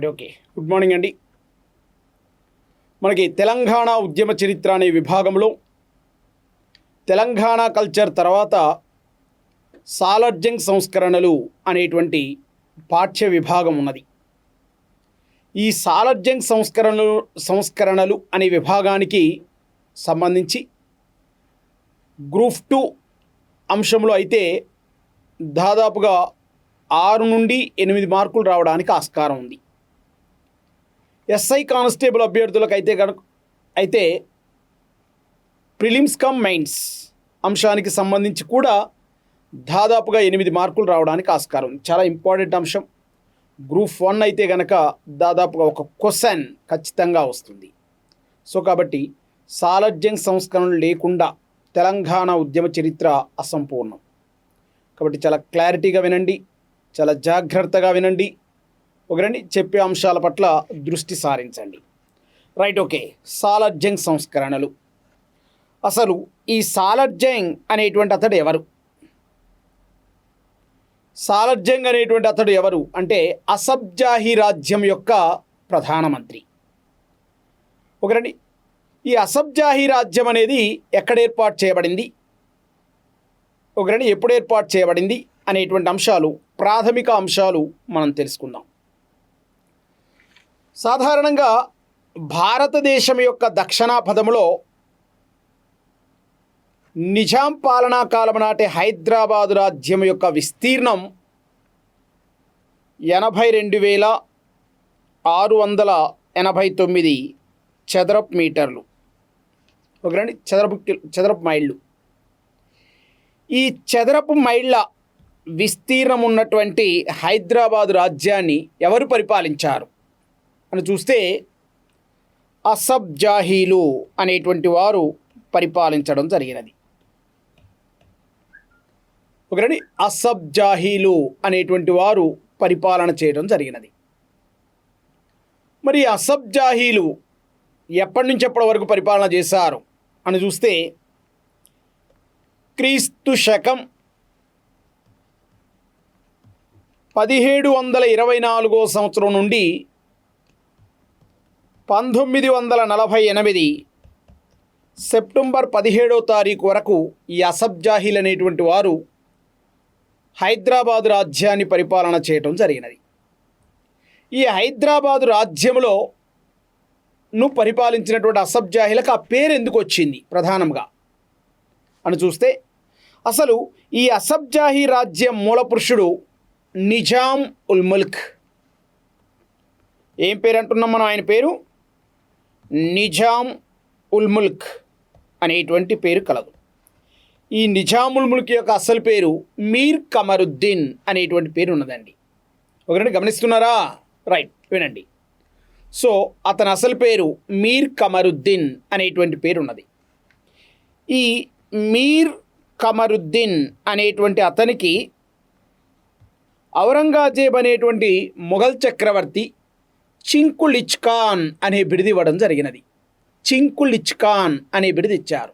Right, okay. Good morning అండి. మనకి తెలంగాణ ఉద్యమ చరిత్ర అనే విభాగంలో తెలంగాణ కల్చర్ తర్వాత సాలార్జంగ్ సంస్కరణలు అనేటువంటి పాఠ్య విభాగం ఉన్నది. ఈ సాలార్జంగ్ సంస్కరణలు అనే విభాగానికి సంబంధించి గ్రూప్ 2 అంశంలో అయితే దాదాపుగా 6 నుండి 8 మార్కులు రావడానికి ఆస్కారం ఉంది. ఎస్ఐ కానిస్టేబుల్ అభ్యర్థులకు అయితే ప్రిలిమ్స్ కమ్ మెయిన్స్ అంశానికి సంబంధించి కూడా దాదాపుగా 8 మార్కులు రావడానికి ఆస్కారం ఉంది. చాలా ఇంపార్టెంట్ అంశం. గ్రూప్ 1 అయితే కనుక దాదాపుగా ఒక క్వశ్చన్ ఖచ్చితంగా వస్తుంది. సో కాబట్టి సాలార్జంగ్ సంస్కరణలు లేకుండా తెలంగాణ ఉద్యమ చరిత్ర అసంపూర్ణం. కాబట్టి చాలా క్లారిటీగా వినండి, చాలా జాగ్రత్తగా వినండి. ఒకరండి చెప్పే అంశాల పట్ల దృష్టి సారించండి. Right, okay. సాలార్జంగ్ సంస్కరణలు. అసలు ఈ సాలార్జంగ్ అనేటువంటి అతడు ఎవరు? సాలార్జంగ్ అనేటువంటి అతడు ఎవరు అంటే అసబ్జాహీ రాజ్యం యొక్క ప్రధానమంత్రి. ఒకరండి, ఈ అసబ్జాహీ రాజ్యం అనేది ఎక్కడ ఏర్పాటు చేయబడింది, ఒకరండి ఎప్పుడు ఏర్పాటు చేయబడింది అనేటువంటి అంశాలు, ప్రాథమిక అంశాలు మనం తెలుసుకుందాం. సాధారణంగా భారతదేశం యొక్క దక్షిణాపథంలో నిజాం పాలనా కాలం నాటి హైదరాబాదు రాజ్యం యొక్క విస్తీర్ణం 82,689 చదరపు మీటర్లు. ఒకరండి చదరపు మైళ్ళు. ఈ చదరపు మైళ్ళ విస్తీర్ణం ఉన్నటువంటి హైదరాబాదు రాజ్యాన్ని ఎవరు పరిపాలించారు అని చూస్తే అసబ్జాహీలు అనేటువంటి వారు పరిపాలించడం జరిగినది. ఒకరండి అసబ్జాహీలు అనేటువంటి వారు పరిపాలన చేయడం జరిగినది. మరి అసబ్జాహీలు ఎప్పటి నుంచి ఎప్పటి వరకు పరిపాలన చేశారు అని చూస్తే క్రీస్తు శకం 1724 సంవత్సరం నుండి 1948 సెప్టెంబర్ 17వ తారీఖు వరకు ఈ అసబ్జాహీలు అనేటువంటి వారు హైదరాబాదు రాజ్యాన్ని పరిపాలన చేయటం జరిగినది. ఈ హైదరాబాదు రాజ్యంలో పరిపాలించినటువంటి అసబ్జాహీలకు ఆ పేరు ఎందుకు వచ్చింది ప్రధానంగా అని చూస్తే అసలు ఈ అసబ్జాహీ రాజ్యం మూలపురుషుడు నిజాం ఉల్ ముల్క్. ఏం పేరు అంటున్నాం మనం? ఆయన పేరు నిజాం ఉల్ ముల్క్ అనేటువంటి పేరు కలదు. ఈ నిజాముల్ ముల్క్ యొక్క అసలు పేరు మీర్ కమరుద్దీన్ అనేటువంటి పేరు ఉన్నదండి. ఒకరండి గమనిస్తున్నారా? రైట్, వినండి. సో అతని అసలు పేరు మీర్ కమరుద్దీన్ అనేటువంటి పేరు ఉన్నది. ఈ మీర్ కమరుద్దీన్ అనేటువంటి అతనికి ఔరంగజేబ్ అనేటువంటి మొఘల్ చక్రవర్తి చింకులిచ్ ఖాన్ అనే బిరుదు ఇవ్వడం జరిగినది. చింకులిచ్ ఖాన్ అనే బిరుదు ఇచ్చారు.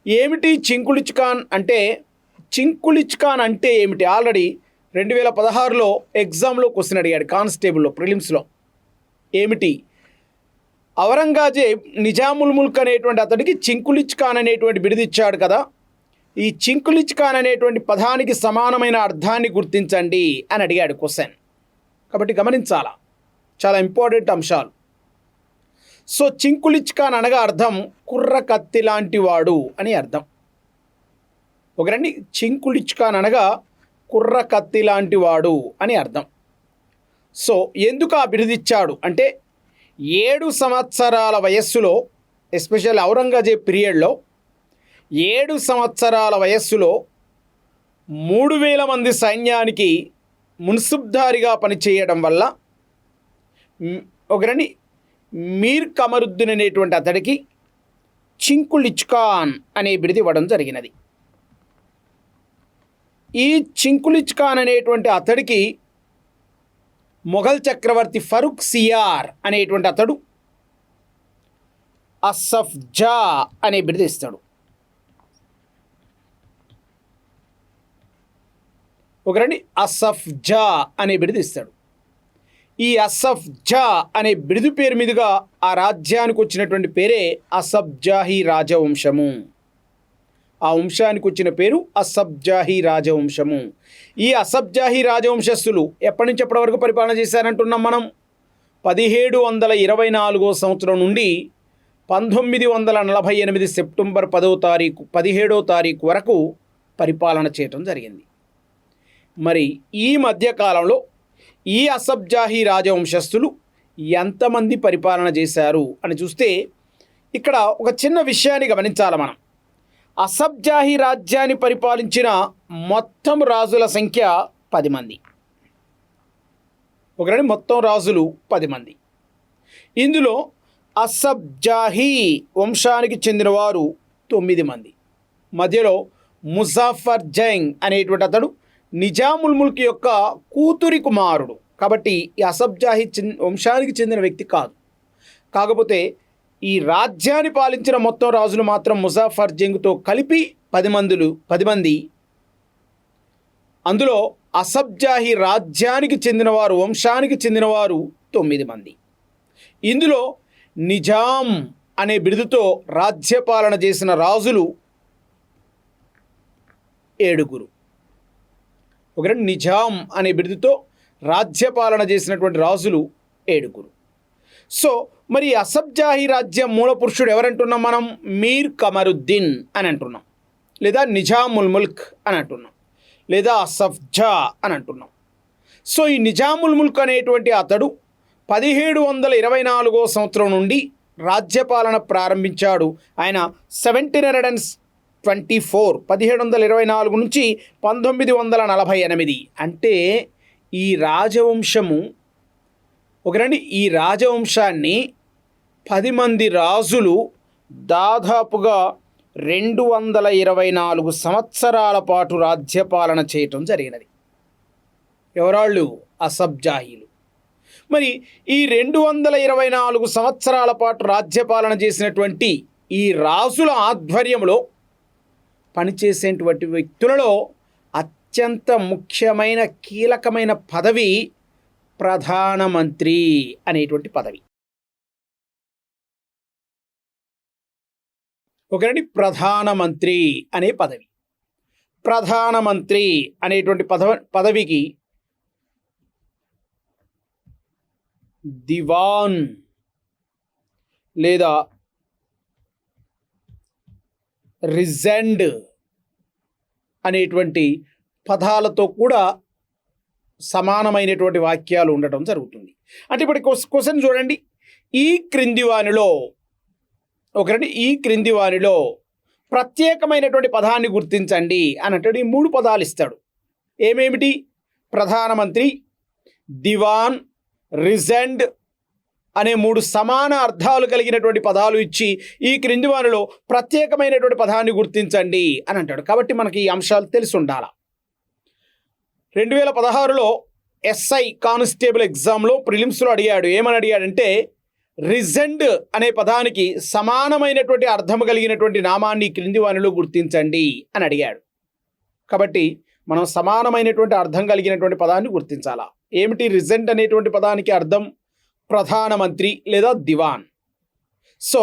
ఏమిటి చింకులిచ్ ఖాన్ అంటే? చింకులిచ్ ఖాన్ అంటే ఏమిటి? ఆల్రెడీ 2016లో ఎగ్జామ్లో క్వశ్చన్ అడిగాడు, కానిస్టేబుల్లో ప్రిలిమ్స్లో. ఏమిటి? ఔరంగజేబ్ నిజాముల్ ముల్క్ అనేటువంటి అతడికి చింకులిచ్ ఖాన్ అనేటువంటి బిరుదు ఇచ్చాడు కదా. ఈ చింకులిచ్ ఖాన్ అనేటువంటి పదానికి సమానమైన అర్థాన్ని గుర్తించండి అని అడిగాడు క్వశ్చన్. కాబట్టి గమనించాలా, చాలా ఇంపార్టెంట్ అంశాలు. సో చింకులిచ్ ఖాన్ అనగా అర్థం కుర్ర కత్తి లాంటి వాడు అని అర్థం. ఒకరండి, చింకులిచ్ ఖాన్ అనగా కుర్ర కత్తి లాంటి వాడు అని అర్థం. సో ఎందుకు ఆ బిరుదిచ్చాడు అంటే 7 సంవత్సరాల వయస్సులో, ఎస్పెషల్ ఔరంగజేబ్ పీరియడ్లో 7 సంవత్సరాల వయస్సులో 3000 మంది సైన్యానికి మున్సిబ్దారిగా పనిచేయడం వల్ల ఒకరండి మీర్ కమరుద్దీన్ అనేటువంటి అతడికి చింకులిచ్ ఖాన్ అనే బిరుదు ఇవ్వడం జరిగినది. ఈ చింకులిచ్ ఖాన్ అనేటువంటి అతడికి మొఘల్ చక్రవర్తి ఫరూక్ సియార్ అనేటువంటి అతడు అసఫ్జా అనే బిరుదు ఇస్తాడు. ఒకరండి అసఫ్జా అనే బిరుదు ఇస్తాడు. ఈ అసఫ్ జా అనే బిరుదు పేరు మీదుగా ఆ రాజ్యానికి వచ్చినటువంటి పేరే అసబ్జాహీ రాజవంశము. ఆ వంశానికి వచ్చిన పేరు అసబ్జాహీ రాజవంశము. ఈ అసబ్జాహీ రాజవంశస్థులు ఎప్పటి నుంచి ఎప్పటి వరకు పరిపాలన చేశారంటున్నాం మనం? 1724 సంవత్సరం నుండి 1948 సెప్టెంబర్ 17వ తారీఖు వరకు పరిపాలన చేయటం జరిగింది. మరి ఈ మధ్యకాలంలో ఈ అసబ్జాహీ రాజవంశస్థులు ఎంతమంది పరిపాలన చేశారు అని చూస్తే ఇక్కడ ఒక చిన్న విషయాన్ని గమనించాలి మనం. అసబ్జాహీ రాజ్యాన్ని పరిపాలించిన మొత్తం రాజుల సంఖ్య 10 మంది. మొత్తం రాజులు 10 మంది. ఇందులో అసబ్జాహీ వంశానికి చెందినవారు 9 మంది. మధ్యలో ముజాఫర్ జంగ్ అనేటువంటి అతడు నిజాముల్ ముల్క్ యొక్క కూతురి కుమారుడు. కాబట్టి ఈ అసబ్జాహీ వంశానికి చెందిన వ్యక్తి కాదు. కాకపోతే ఈ రాజ్యాన్ని పాలించిన మొత్తం రాజులు మాత్రం ముజాఫర్ జంగ్తో కలిపి 10 మంది. అందులో అసబ్జాహీ రాజ్యానికి చెందినవారు, వంశానికి చెందినవారు 9 మంది. ఇందులో నిజాం అనే బిరుదుతో రాజ్యపాలన చేసిన రాజులు 7. నిజాం అనే బిరుదుతో రాజ్యపాలన చేసినటువంటి రాజులు 7. సో మరి అసబ్జాహీ రాజ్యం మూల పురుషుడు ఎవరంటున్నాం మనం? మీర్ కమరుద్దీన్ అని అంటున్నాం, లేదా నిజాముల్ ముల్క్ అని అంటున్నాం, లేదా అసఫ్ జా అని అంటున్నాం. సో ఈ నిజాముల్ ముల్క్ అనేటువంటి అతడు 1724 సంవత్సరం నుండి రాజ్యపాలన ప్రారంభించాడు. ఆయన 1724 నుంచి 1948. అంటే ఈ రాజవంశము ఈ రాజవంశాన్ని 10 మంది రాజులు దాదాపుగా 224 సంవత్సరాల పాటు రాజ్యపాలన చేయటం జరిగినది. ఎవరాళ్ళు? అసబ్జాహీలు. మరి ఈ 224 సంవత్సరాల పాటు రాజ్యపాలన చేసినటువంటి ఈ రాజుల ఆధ్వర్యంలో పనిచేసేటువంటి వ్యక్తులలో అత్యంత ముఖ్యమైన కీలకమైన పదవి ప్రధానమంత్రి అనేటువంటి పదవి. ప్రధానమంత్రి అనే పదవి. ప్రధానమంత్రి అనేటువంటి పదవికి దివాన్ లేదా రిజెండ్ అనేటువంటి పదాలతో కూడా సమానమైనటువంటి వాక్యాలు ఉండటం జరుగుతుంది. అంటే ఇప్పుడు క్వశ్చన్ చూడండి. ఈ క్రింది వానిలో ప్రత్యేకమైనటువంటి పదాన్ని గుర్తించండి అని అంటాడు. ఈ 3 పదాలు ఇస్తాడు. ఏమేమిటి? ప్రధానమంత్రి, దివాన్, రిజెండ్ అనే 3 సమాన అర్థాలు కలిగినటువంటి పదాలు ఇచ్చి ఈ క్రింది వానిలో ప్రత్యేకమైనటువంటి పదాన్ని గుర్తించండి అని అంటాడు. కాబట్టి మనకి ఈ అంశాలు తెలిసి ఉండాలి. 2016లో ఎస్ఐ కానిస్టేబుల్ ఎగ్జామ్లో ప్రిలిమ్స్లో అడిగాడు. ఏమని అడిగాడంటే రిజెండ్ అనే పదానికి సమానమైనటువంటి అర్థం కలిగినటువంటి నామాన్ని క్రింది వానిలో గుర్తించండి అని అడిగాడు. కాబట్టి మనం సమానమైనటువంటి అర్థం కలిగినటువంటి పదాన్ని గుర్తించాలా. ఏమిటి రిజెండ్ అనేటువంటి పదానికి అర్థం? ప్రధానమంత్రి లేదా దివాన్. సో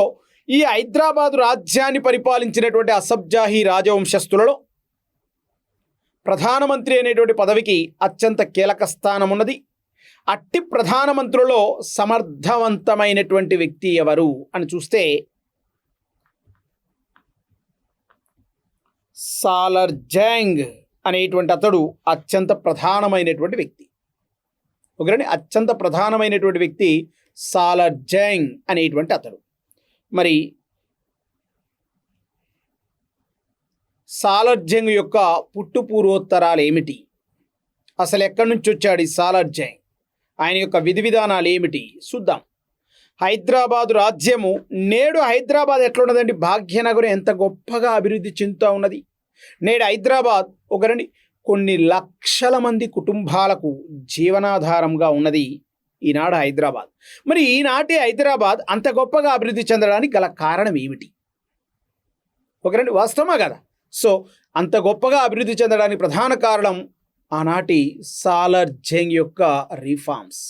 ఈ హైదరాబాదు రాజ్యాన్ని పరిపాలించినటువంటి అసబ్జాహీ రాజవంశస్థులలో ప్రధానమంత్రి అనేటువంటి పదవికి అత్యంత కీలక స్థానం ఉన్నది. అట్టి ప్రధానమంత్రులలో సమర్థవంతమైనటువంటి వ్యక్తి ఎవరు అని చూస్తే సాలర్ జంగ్ అనేటువంటి అతడు అత్యంత ప్రధానమైనటువంటి వ్యక్తి. అత్యంత ప్రధానమైనటువంటి వ్యక్తి సాలర్ జంగ్ అనేటువంటి అతడు. మరి సాలర్ జంగ్ యొక్క పుట్టుపూర్వోత్తరాలు ఏమిటి? అసలు ఎక్కడి నుంచి వచ్చాడు ఈ సాలర్ జంగ్? ఆయన యొక్క విధి విధానాలు ఏమిటి చూద్దాం. హైదరాబాదు రాజ్యము నేడు హైదరాబాద్ ఎట్లున్నదండి? భాగ్యనగరం ఎంత గొప్పగా అభివృద్ధి చెందుతూ ఉన్నది. నేడు హైదరాబాద్ కొన్ని లక్షల మంది కుటుంబాలకు జీవనాధారంగా ఉన్నది ఈనాడు హైదరాబాద్. మరి ఈనాటి హైదరాబాద్ అంత గొప్పగా అభివృద్ధి చెందడానికి గల కారణం ఏమిటి? వాస్తవమా కదా? సో అంత గొప్పగా అభివృద్ధి చెందడానికి ప్రధాన కారణం ఆనాటి సాలర్ జంగ్ యొక్క రిఫార్మ్స్.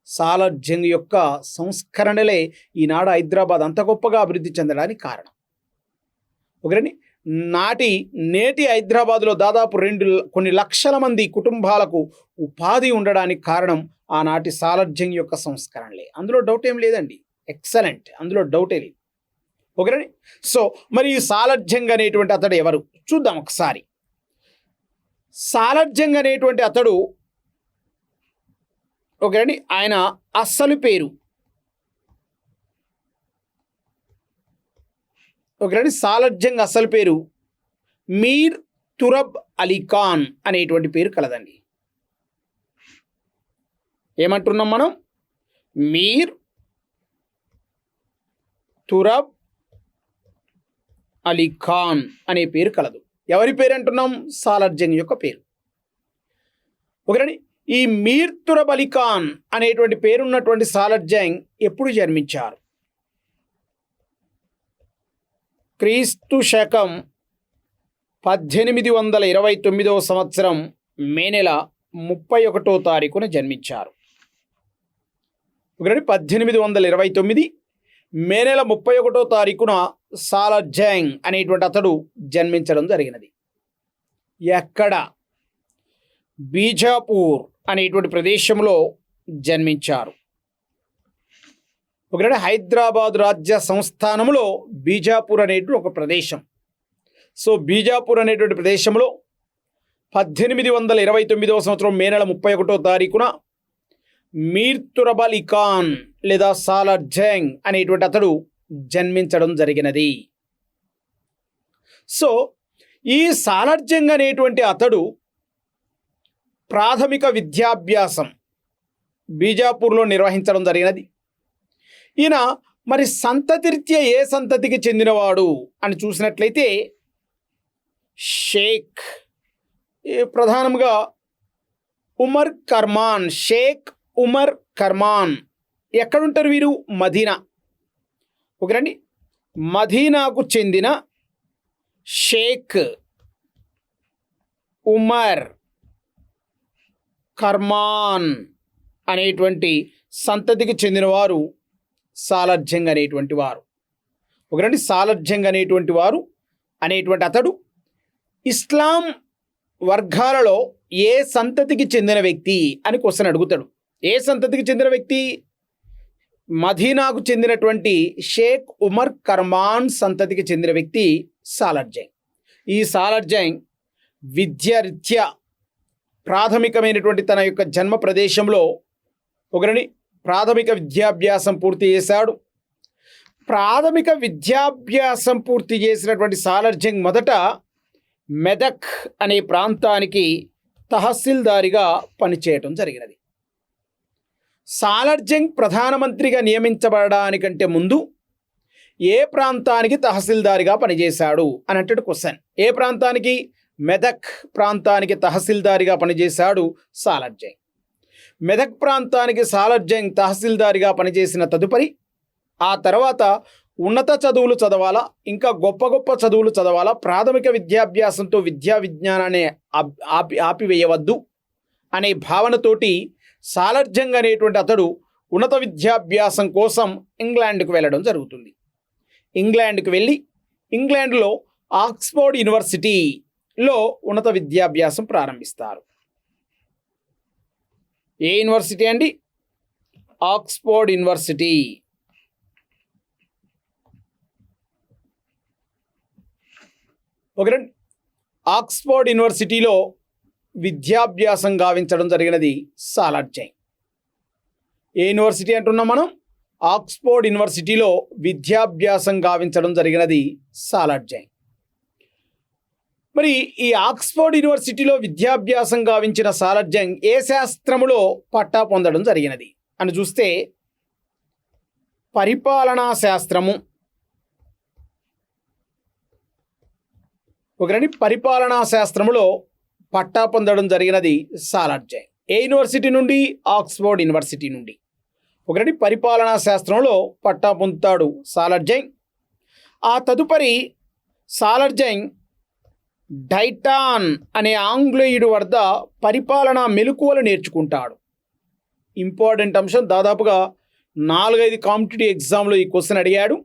సాలార్జంగ్ యొక్క సంస్కరణలే ఈనాడు హైదరాబాద్ అంత గొప్పగా అభివృద్ధి చెందడానికి కారణం. ఒకరండి, నేటి హైదరాబాద్లో దాదాపు కొన్ని లక్షల మంది కుటుంబాలకు ఉపాధి ఉండడానికి కారణం ఆనాటి సాలార్జంగ్ యొక్క సంస్కరణలే. అందులో డౌట్ ఏం లేదండి. ఎక్సలెంట్, అందులో డౌటే లేదు. ఓకేనండి. సో మరి ఈ సాలార్జంగ్ అనేటువంటి అతడు ఎవరు చూద్దాం ఒకసారి. సాలార్జంగ్ అనేటువంటి అతడు ఓకేనండి, ఆయన అస్సలు పేరు ఓకేనండి, సాలార్జంగ్ అసలు పేరు మీర్ తురబ్ అలీ ఖాన్ అనేటువంటి పేరు కలదండి. ఏమంటున్నాం మనం? మీర్ తురబ్ అలీ ఖాన్ అనే పేరు కలదు. ఎవరి పేరు అంటున్నాం? సాలార్జంగ్ యొక్క పేరు. ఓకేనండి. ఈ మీర్ తురబ్ అలీ ఖాన్ అనేటువంటి పేరున్నటువంటి సాలార్జంగ్ ఎప్పుడు జన్మించారు? క్రీస్తు శకం 1829 సంవత్సరం మే నెల 31వ తారీఖున జన్మించారు. ఒకటి 1829 మే నెల 31వ తారీఖున సాలార్జంగ్ అనేటువంటి అతడు జన్మించడం జరిగినది. ఎక్కడ? బీజాపూర్ అనేటువంటి ప్రదేశంలో జన్మించారు. ఒకటి హైదరాబాద్ రాజ్య సంస్థానంలో బీజాపూర్ అనేటువంటి ఒక ప్రదేశం. సో బీజాపూర్ అనేటువంటి ప్రదేశంలో 1829 సంవత్సరం మే నెల 31వ తారీఖున మీర్ తురబ్ అలీ ఖాన్ లేదా సాలార్జంగ్ అనేటువంటి అతడు జన్మించడం జరిగినది. సో ఈ సాలార్జంగ్ అనేటువంటి అతడు ప్రాథమిక విద్యాభ్యాసం బీజాపూర్లో నిర్వహించడం జరిగినది. ఈయన మరి సంతతిరీత్యా ఏ సంతతికి చెందినవాడు అని చూసినట్లయితే షేక్, ప్రధానంగా ఉమర్ కర్మాన్, షేక్ ఉమర్ కర్మాన్. ఎక్కడుంటారు వీరు? మదీనా. ఓకేనండి, మదీనాకు చెందిన షేక్ ఉమర్ కర్మాన్ అనేటువంటి సంతతికి చెందినవారు సాలార్జంగ్ అనేటువంటి వారు. ఒకరండి, సాలార్జంగ్ అనేటువంటి అతడు ఇస్లాం వర్గాలలో ఏ సంతతికి చెందిన వ్యక్తి అని క్వశ్చన్ అడుగుతాడు. ఏ సంతతికి చెందిన వ్యక్తి? మదీనాకు చెందినటువంటి షేక్ ఉమర్ కర్మాన్ సంతతికి చెందిన వ్యక్తి సాలార్జంగ్. ఈ సాలార్జంగ్ విద్యారీత్యా ప్రాథమికమైనటువంటి తన యొక్క జన్మ ప్రదేశంలో ఒకరిని ప్రాథమిక విద్యాభ్యాసం పూర్తి చేశాడు. ప్రాథమిక విద్యాభ్యాసం పూర్తి చేసినటువంటి సాలార్జంగ్ మొదట మెదక్ అనే ప్రాంతానికి తహసీల్దారిగా పనిచేయటం జరిగినది. సాలార్జంగ్ ప్రధానమంత్రిగా నియమించబడడానికంటే ముందు ఏ ప్రాంతానికి తహసీల్దారిగా పనిచేశాడు అని అంటే క్వశ్చన్. ఏ ప్రాంతానికి? మెదక్ ప్రాంతానికి తహసీల్దారిగా పనిచేశాడు సాలార్జంగ్. మెదక్ ప్రాంతానికి సాలార్జంగ్ తహసీల్దారిగా పనిచేసిన తదుపరి ఆ తర్వాత ఉన్నత చదువులు చదవాలా, ఇంకా గొప్ప గొప్ప చదువులు చదవాలా, ప్రాథమిక విద్యాభ్యాసంతో విద్యా విజ్ఞానాన్ని ఆపివేయవద్దు అనే భావనతోటి సాలార్జంగ్ అనేటువంటి అతడు ఉన్నత విద్యాభ్యాసం కోసం ఇంగ్లాండ్కు వెళ్ళడం జరుగుతుంది. ఇంగ్లాండ్కు వెళ్ళి ఇంగ్లాండ్లో ఆక్స్ఫోర్డ్ యూనివర్సిటీలో ఉన్నత విద్యాభ్యాసం ప్రారంభిస్తారు. ఏ యూనివర్సిటీ అండి? Oxford university. ఓకే, ఆక్స్ఫోర్డ్ యూనివర్సిటీలో విద్యాభ్యాసం గావించడం జరిగినది సాలార్జంగ్. ఏ యూనివర్సిటీ అంటున్నాం మనం? ఆక్స్ఫోర్డ్ యూనివర్సిటీలో విద్యాభ్యాసం గావించడం జరిగినది సాలార్జంగ్. మరి ఈ ఆక్స్ఫోర్డ్ యూనివర్సిటీలో విద్యాభ్యాసం గావించిన సాలార్జంగ్ ఏ శాస్త్రములో పట్టా పొందడం జరిగినది అని చూస్తే పరిపాలనా శాస్త్రము. ఒకరండి, పరిపాలనా శాస్త్రములో పట్టా పొందడం జరిగినది సాలార్జంగ్. ఏ యూనివర్సిటీ నుండి? ఆక్స్ఫోర్డ్ యూనివర్సిటీ నుండి. ఒకటి పరిపాలనా శాస్త్రంలో పట్టా పొందుతాడు సాలార్జంగ్. ఆ తదుపరి సాలార్జంగ్ డైటాన్ అనే ఆంగ్లేయుడి వద్ద పరిపాలనా మెలకువలు నేర్చుకుంటాడు. ఇంపార్టెంట్ అంశం. దాదాపుగా 4-5 కాంపిటేటివ్ ఎగ్జామ్లో ఈ క్వశ్చన్ అడిగాడు.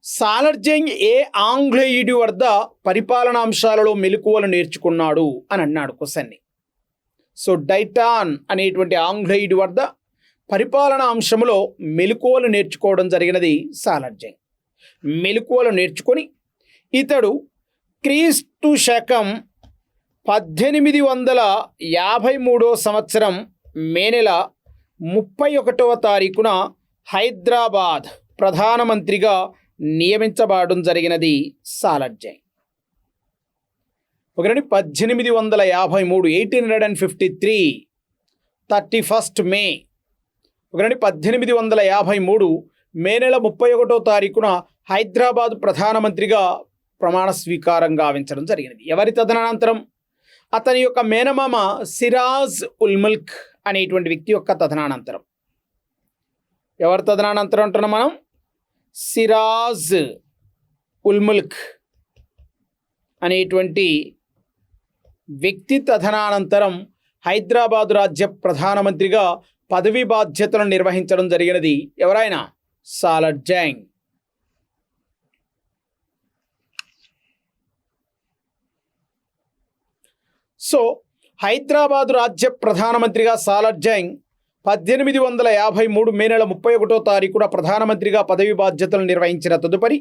సాలర్జంగ్ ఏ ఆంగ్లేయుడి వద్ద పరిపాలనా అంశాలలో మెలకువలు నేర్చుకున్నాడు అని అన్నాడు క్వశ్చన్ని. సో డైటాన్ అనేటువంటి ఆంగ్లేయుడి వద్ద పరిపాలనా అంశంలో మెలకువలు నేర్చుకోవడం జరిగినది సాలర్జంగ్. మెలకువలు నేర్చుకొని ఇతడు క్రీస్తు శకం 1853 సంవత్సరం మే నెల 31వ తారీఖున హైదరాబాద్ ప్రధానమంత్రిగా నియమించబడడం జరిగినది సాలర్జంగ్. 1853 1853 31 మే 1853 మే నెల 31వ తారీఖున హైదరాబాద్ ప్రధానమంత్రిగా ప్రమాణ స్వీకారం గావించడం జరిగినది. ఎవరి తదనంతరం? అతని యొక్క మేనమామ సిరాజ్ ఉల్ ముల్క్ అనేటువంటి వ్యక్తి యొక్క తదనంతరం. ఎవరి తదనంతరం అంటున్నాం మనం? సిరాజ్ ఉల్ ముల్క్ అనేటువంటి వ్యక్తి తదనంతరం హైదరాబాద్ రాజ్య ప్రధానమంత్రిగా పదవి బాధ్యతలను నిర్వహించడం జరిగినది. ఎవరైనా? సాలర్జంగ్. సో హైదరాబాదు రాజ్య ప్రధానమంత్రిగా సాలర్జంగ్ 1853 మే నెల 31వ తారీఖున ప్రధానమంత్రిగా పదవి బాధ్యతలు నిర్వహించిన తదుపరి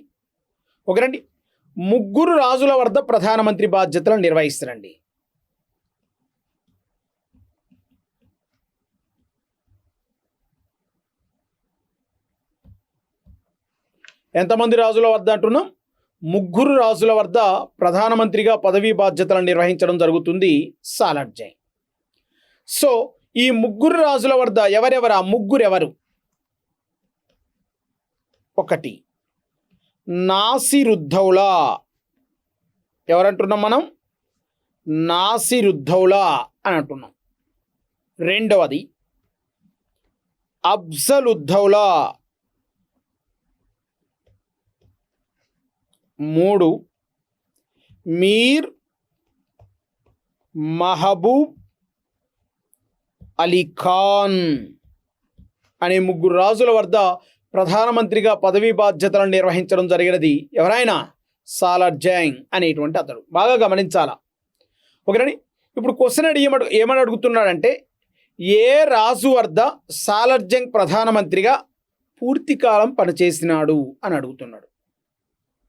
ముగ్గురు రాజుల వద్ద ప్రధానమంత్రి బాధ్యతలను నిర్వహిస్తారండి. ఎంతమంది రాజుల వద్ద అంటున్నాం? ముగ్గురు రాజుల వద్ద ప్రధానమంత్రిగా పదవీ బాధ్యతలను నిర్వహించడం జరుగుతుంది సాలర్జంగ్. సో ఈ ముగ్గురు రాజుల వద్ద ఎవరెవరు? ఆ ముగ్గురు ఎవరు? 1 నాసిరుద్దౌలా. ఎవరంటున్నాం మనం? నాసిరుద్దౌలా అని అంటున్నాం. 2వది అఫ్జలుద్దౌలా. 3 మీర్ మహబూబ్ అలీ ఖాన్ అనే ముగ్గురు రాజుల వద్ద ప్రధానమంత్రిగా పదవీ బాధ్యతలను నిర్వహించడం జరిగినది. ఎవరైనా? సాలర్జంగ్ అనేటువంటి అతడు. బాగా గమనించాలా. ఓకేనండి. ఇప్పుడు క్వశ్చన్ ఏమని అడుగుతున్నాడంటే, ఏ రాజు వద్ద సాలర్జంగ్ ప్రధానమంత్రిగా పూర్తి కాలం పనిచేసినాడు అని అడుగుతున్నాడు.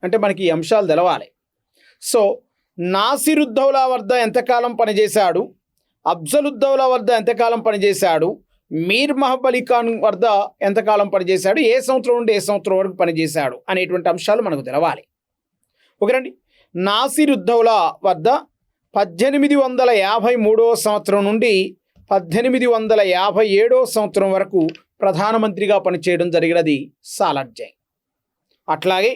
అంటే మనకి ఈ అంశాలు తెలవాలి. సో నాసిరుద్దౌలా వద్ద ఎంతకాలం పనిచేశాడు, అఫ్జలుద్దౌలా వద్ద ఎంతకాలం పనిచేశాడు, మీర్ మహబూబ్ అలీ ఖాన్ వద్ద ఎంతకాలం పనిచేశాడు, ఏ సంవత్సరం నుండి ఏ సంవత్సరం వరకు పనిచేశాడు అనేటువంటి అంశాలు మనకు తెలవాలి. ఓకేనండి. నాసిరుద్దౌలా వద్ద 1853 సంవత్సరం నుండి 1857 సంవత్సరం వరకు ప్రధానమంత్రిగా పనిచేయడం జరిగినది సాలర్జంగ్. అట్లాగే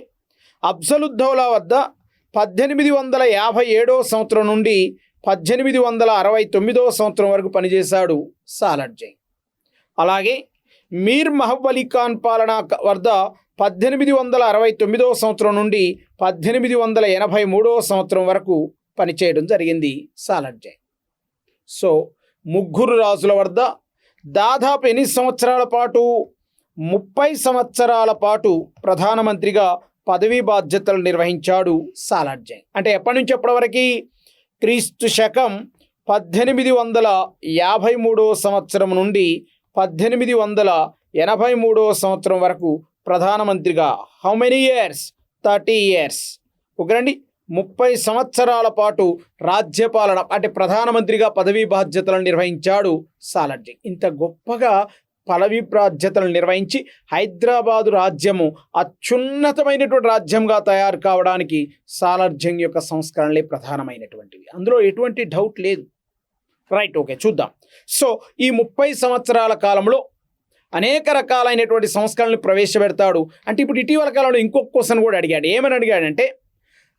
అఫ్జలుద్దౌలా వద్ద 1857 సంవత్సరం నుండి 1869 సంవత్సరం వరకు పనిచేశాడు సాలర్జంగ్. అలాగే మీర్ మహబూబ్ అలీ ఖాన్ పాలన వద్ద 1869 సంవత్సరం నుండి 1883 సంవత్సరం వరకు పనిచేయడం జరిగింది సాలర్జంగ్. సో ముగ్గురు రాజుల వద్ద దాదాపు ఎన్ని సంవత్సరాల పాటు? 30 సంవత్సరాల పాటు ప్రధానమంత్రిగా పదవీ బాధ్యతలు నిర్వహించాడు సాలర్జంగ్. అంటే ఎప్పటి నుంచి ఎప్పటి వరకు? క్రీస్తు శకం 1853 సంవత్సరం నుండి 1883 సంవత్సరం వరకు ప్రధానమంత్రిగా. How many years? 30 ఇయర్స్. ఓకేనండి. 30 సంవత్సరాల పాటు రాజ్యపాలన అంటే ప్రధానమంత్రిగా పదవీ బాధ్యతలను నిర్వహించాడు సాలర్జంగ్. ఇంత గొప్పగా పదవీ బాధ్యతలను నిర్వహించి హైదరాబాదు రాజ్యము అత్యున్నతమైనటువంటి రాజ్యంగా తయారు కావడానికి సాలర్జంగ్ యొక్క సంస్కరణలే ప్రధానమైనటువంటివి. అందులో ఎటువంటి డౌట్ లేదు. రైట్, ఓకే, చూద్దాం. సో ఈ 30 సంవత్సరాల కాలంలో అనేక రకాలైనటువంటి సంస్కరణలు ప్రవేశపెడతాడు. అంటే ఇప్పుడు ఇటీవల కాలంలో ఇంకొక క్వశ్చన్ కూడా అడిగాడు. ఏమని అడిగాడంటే,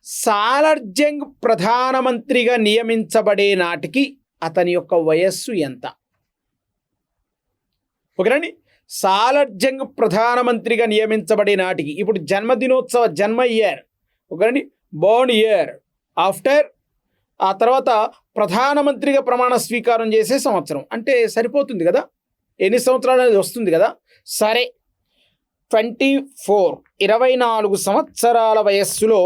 సాలర్జంగ్ ప్రధానమంత్రిగా నియమించబడే నాటికి అతని యొక్క వయస్సు ఎంత? ఓకేనండి. సాలర్జంగ్ ప్రధానమంత్రిగా నియమించబడే నాటికి, ఇప్పుడు జన్మ ఇయర్, ఓకేనండి, బోర్న్ ఇయర్, ఆఫ్టర్ ఆ తర్వాత ప్రధానమంత్రిగా ప్రమాణ స్వీకారం చేసే సంవత్సరం అంటే సరిపోతుంది కదా. ఎన్ని సంవత్సరాలు అనేది వస్తుంది కదా. సరే, 24 సంవత్సరాల వయస్సులో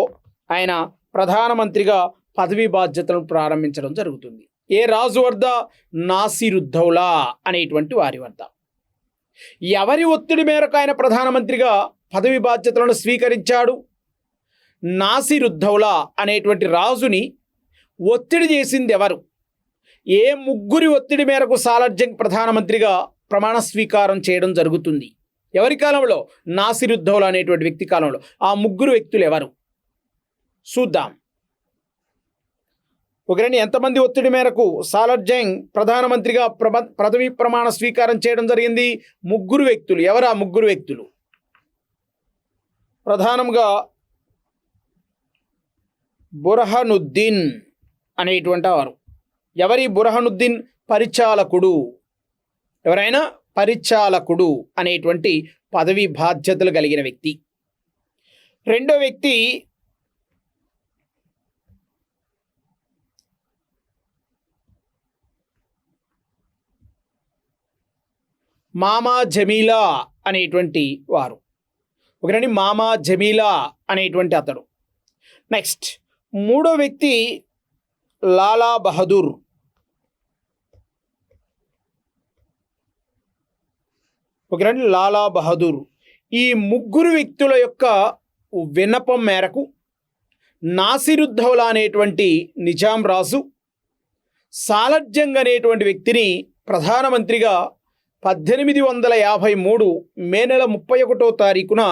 ఆయన ప్రధానమంత్రిగా పదవీ బాధ్యతలను ప్రారంభించడం జరుగుతుంది. ఏ రాజు వద్ద? నాసిరుద్దౌలా అనేటువంటి వారి వద్ద. ఎవరి ఒత్తిడి మేరకు ఆయన ప్రధానమంత్రిగా పదవి బాధ్యతలను స్వీకరించాడు? నాసిరుద్దౌలా అనేటువంటి రాజుని ఒత్తిడి చేసింది ఎవరు? ఏ ముగ్గురి ఒత్తిడి మేరకు సాలార్ జంగ్ ప్రధానమంత్రిగా ప్రమాణ స్వీకారం చేయడం జరుగుతుంది? ఎవరి కాలంలో? నాసిరుద్దౌలా అనేటువంటి వ్యక్తి కాలంలో. ఆ ముగ్గురు వ్యక్తులు ఎవరు చూద్దాం. ఒకరండి, ఎంతమంది ఒత్తిడి మేరకు సాలార్ జంగ్ ప్రధానమంత్రిగా పదవి ప్రమాణ స్వీకారం చేయడం జరిగింది? ముగ్గురు వ్యక్తులు. ఎవరు ఆ ముగ్గురు వ్యక్తులు? ప్రధానంగా బుర్హానుద్దీన్ అనేటువంటి వారు. ఎవరి బుర్హానుద్దీన్? పరిచాలకుడు. ఎవరైనా పరిచాలకుడు అనేటువంటి పదవి బాధ్యతలు కలిగిన వ్యక్తి. రెండో వ్యక్తి మామా జమీలా అనేటువంటి వారు. ఒకరండి, మామా జమీలా అనేటువంటి అతడు. నెక్స్ట్ మూడో వ్యక్తి లాలా బహదూర్. ఒకరండి, లాలా బహదూర్. ఈ ముగ్గురు వ్యక్తుల యొక్క విన్నపం మేరకు నాసిరుద్దౌలా అనేటువంటి నిజాం రాజు సాలార్ జంగ్ అనేటువంటి వ్యక్తిని ప్రధానమంత్రిగా 1853 మే నెల 31వ తారీఖున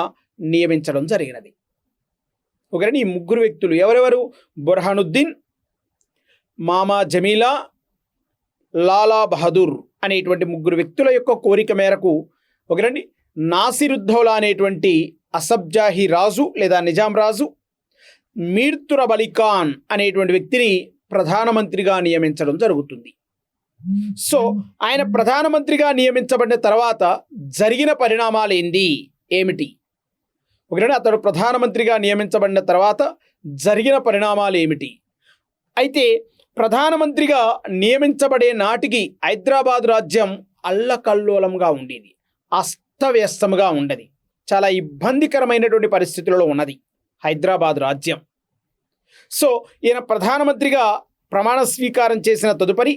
నియమించడం జరిగినది. ఒకరండి, ఈ ముగ్గురు వ్యక్తులు ఎవరెవరు? బుర్హానుద్దీన్, మామా జమీలా, లాలా బహదూర్ అనేటువంటి ముగ్గురు వ్యక్తుల యొక్క కోరిక మేరకు ఒకరండి నాసిరుద్దౌలా అనేటువంటి అసబ్జాహీ రాజు లేదా నిజాం రాజు మీర్ తురబ్ అలీ ఖాన్ అనేటువంటి వ్యక్తిని ప్రధానమంత్రిగా నియమించడం జరుగుతుంది. సో ఆయన ప్రధానమంత్రిగా నియమించబడిన తర్వాత జరిగిన పరిణామాలు ఏమిటి? ఒకరండి, అతడు ప్రధానమంత్రిగా నియమించబడిన తర్వాత జరిగిన పరిణామాలు ఏమిటి? అయితే ప్రధానమంత్రిగా నియమించబడే నాటికి హైదరాబాద్ రాజ్యం అల్లకల్లోలంగా ఉండేది, అస్తవ్యస్తముగా ఉండేది, చాలా ఇబ్బందికరమైనటువంటి పరిస్థితులలో ఉన్నది హైదరాబాద్ రాజ్యం. సో ఈయన ప్రధానమంత్రిగా ప్రమాణ స్వీకారం చేసిన తదుపరి